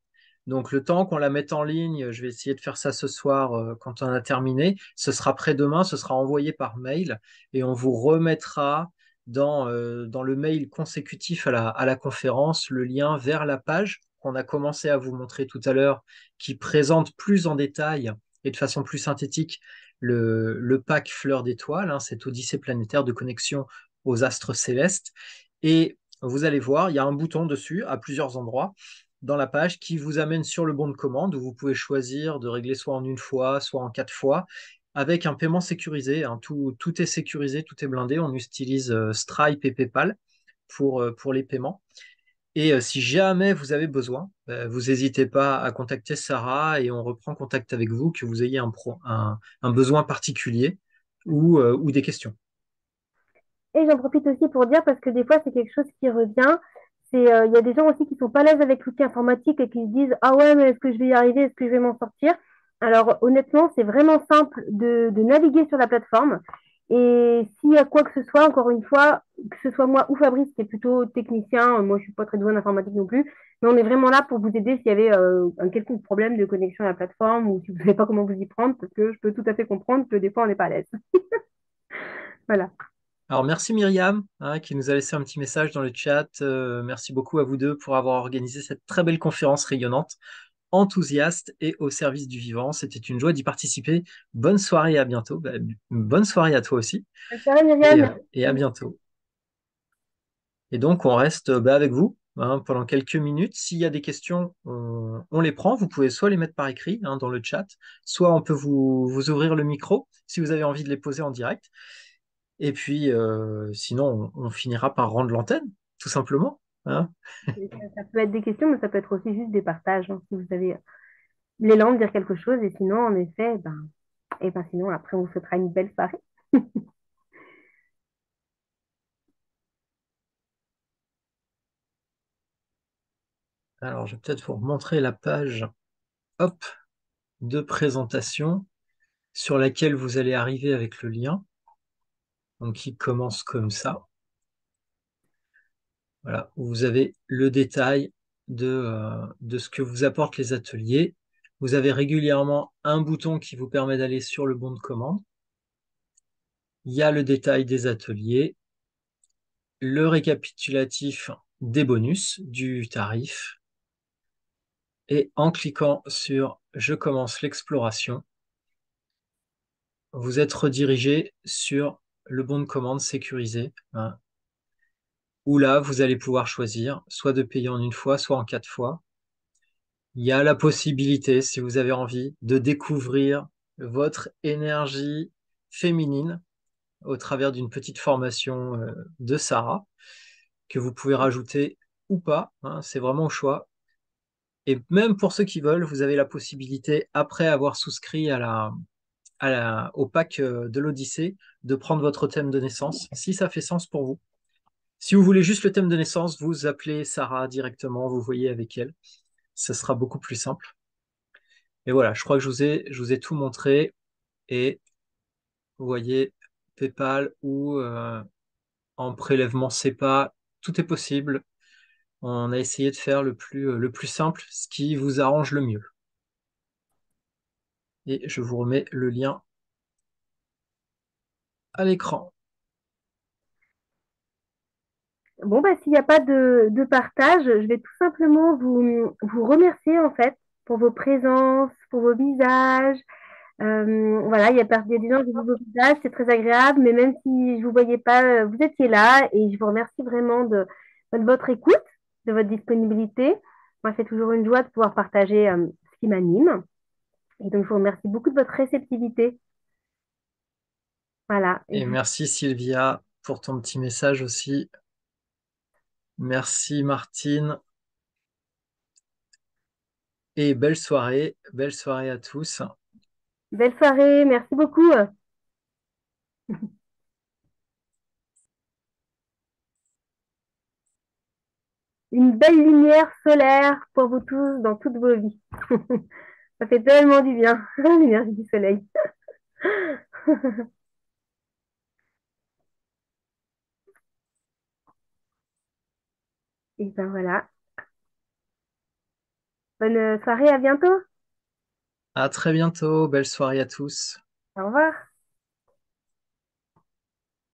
Donc, le temps qu'on la mette en ligne, je vais essayer de faire ça ce soir quand on a terminé. Ce sera après-demain, ce sera envoyé par mail et on vous remettra dans le mail consécutif à la conférence le lien vers la page qu'on a commencé à vous montrer tout à l'heure, qui présente plus en détail et de façon plus synthétique le pack Fleur d'étoiles, hein, cette odyssée planétaire de connexion aux astres célestes. Et vous allez voir, il y a un bouton dessus à plusieurs endroits dans la page qui vous amène sur le bon de commande où vous pouvez choisir de régler soit en une fois, soit en 4 fois, avec un paiement sécurisé, hein. Tout est sécurisé, tout est blindé. On utilise Stripe et PayPal pour les paiements. Et si jamais vous avez besoin, vous n'hésitez pas à contacter Sarah et on reprend contact avec vous, que vous ayez un besoin particulier ou des questions. Et j'en profite aussi pour dire, parce que des fois, c'est quelque chose qui revient, il y a des gens aussi qui sont pas à l'aise avec l'outil informatique et qui se disent, ah ouais, mais est-ce que je vais y arriver, est-ce que je vais m'en sortir? Alors, honnêtement, c'est vraiment simple de naviguer sur la plateforme. Et s'il y a quoi que ce soit, encore une fois, que ce soit moi ou Fabrice, qui est plutôt technicien, moi je suis pas très douée en informatique non plus, mais on est vraiment là pour vous aider s'il y avait un quelconque problème de connexion à la plateforme ou si vous ne savez pas comment vous y prendre, parce que je peux tout à fait comprendre que des fois on n'est pas à l'aise. Voilà. Alors merci Myriam, hein, qui nous a laissé un petit message dans le chat. Merci beaucoup à vous deux pour avoir organisé cette très belle conférence rayonnante, enthousiaste et au service du vivant. C'était une joie d'y participer. Bonne soirée et à bientôt. Bonne soirée à toi aussi Bonne soirée, Myriam. et à bientôt. Et donc on reste avec vous, hein, pendant quelques minutes. S'il y a des questions, on les prend. Vous pouvez soit les mettre par écrit, hein, dans le chat, soit on peut vous ouvrir le micro si vous avez envie de les poser en direct. Et puis, sinon, on finira par rendre l'antenne, tout simplement, hein. Ça peut être des questions, mais ça peut être aussi juste des partages, hein, si vous avez l'élan de dire quelque chose. Et sinon, en effet, sinon, après, on vous souhaitera une belle soirée. Alors, je vais peut-être vous montrer la page, hop, de présentation sur laquelle vous allez arriver avec le lien. Donc, qui commence comme ça. Voilà, où vous avez le détail de ce que vous apportent les ateliers. Vous avez régulièrement un bouton qui vous permet d'aller sur le bon de commande. Il y a le détail des ateliers, le récapitulatif des bonus, du tarif. Et en cliquant sur Je commence l'exploration, vous êtes redirigé sur le bon de commande sécurisé, hein, où là, vous allez pouvoir choisir soit de payer en une fois, soit en 4 fois. Il y a la possibilité, si vous avez envie, de découvrir votre énergie féminine au travers d'une petite formation de Sarah, que vous pouvez rajouter ou pas, hein, c'est vraiment au choix. Et même pour ceux qui veulent, vous avez la possibilité, après avoir souscrit au pack de l'Odyssée, de prendre votre thème de naissance, si ça fait sens pour vous. Si vous voulez juste le thème de naissance, vous appelez Sarah directement, vous voyez avec elle. Ce sera beaucoup plus simple. Et voilà, je crois que je vous ai tout montré. Et vous voyez, PayPal ou en prélèvement SEPA, tout est possible. On a essayé de faire le plus simple, ce qui vous arrange le mieux. Et je vous remets le lien à l'écran. Bon, bah, s'il n'y a pas de partage, je vais tout simplement vous remercier en fait pour vos présences, pour vos visages. Voilà, il y a des gens qui vous vos visages, c'est très agréable, mais même si je ne vous voyais pas, vous étiez là et je vous remercie vraiment de votre écoute, de votre disponibilité. Moi, c'est toujours une joie de pouvoir partager ce qui m'anime. Et donc, je vous remercie beaucoup de votre réceptivité. Voilà. Et Et merci Sylvia pour ton petit message aussi. Merci Martine. Et belle soirée à tous. belle soirée, merci beaucoup. Une belle lumière solaire pour vous tous dans toutes vos vies. Ça fait tellement du bien, l'énergie du soleil. Et ben voilà. Bonne soirée, à bientôt. À très bientôt. Belle soirée à tous. Au revoir.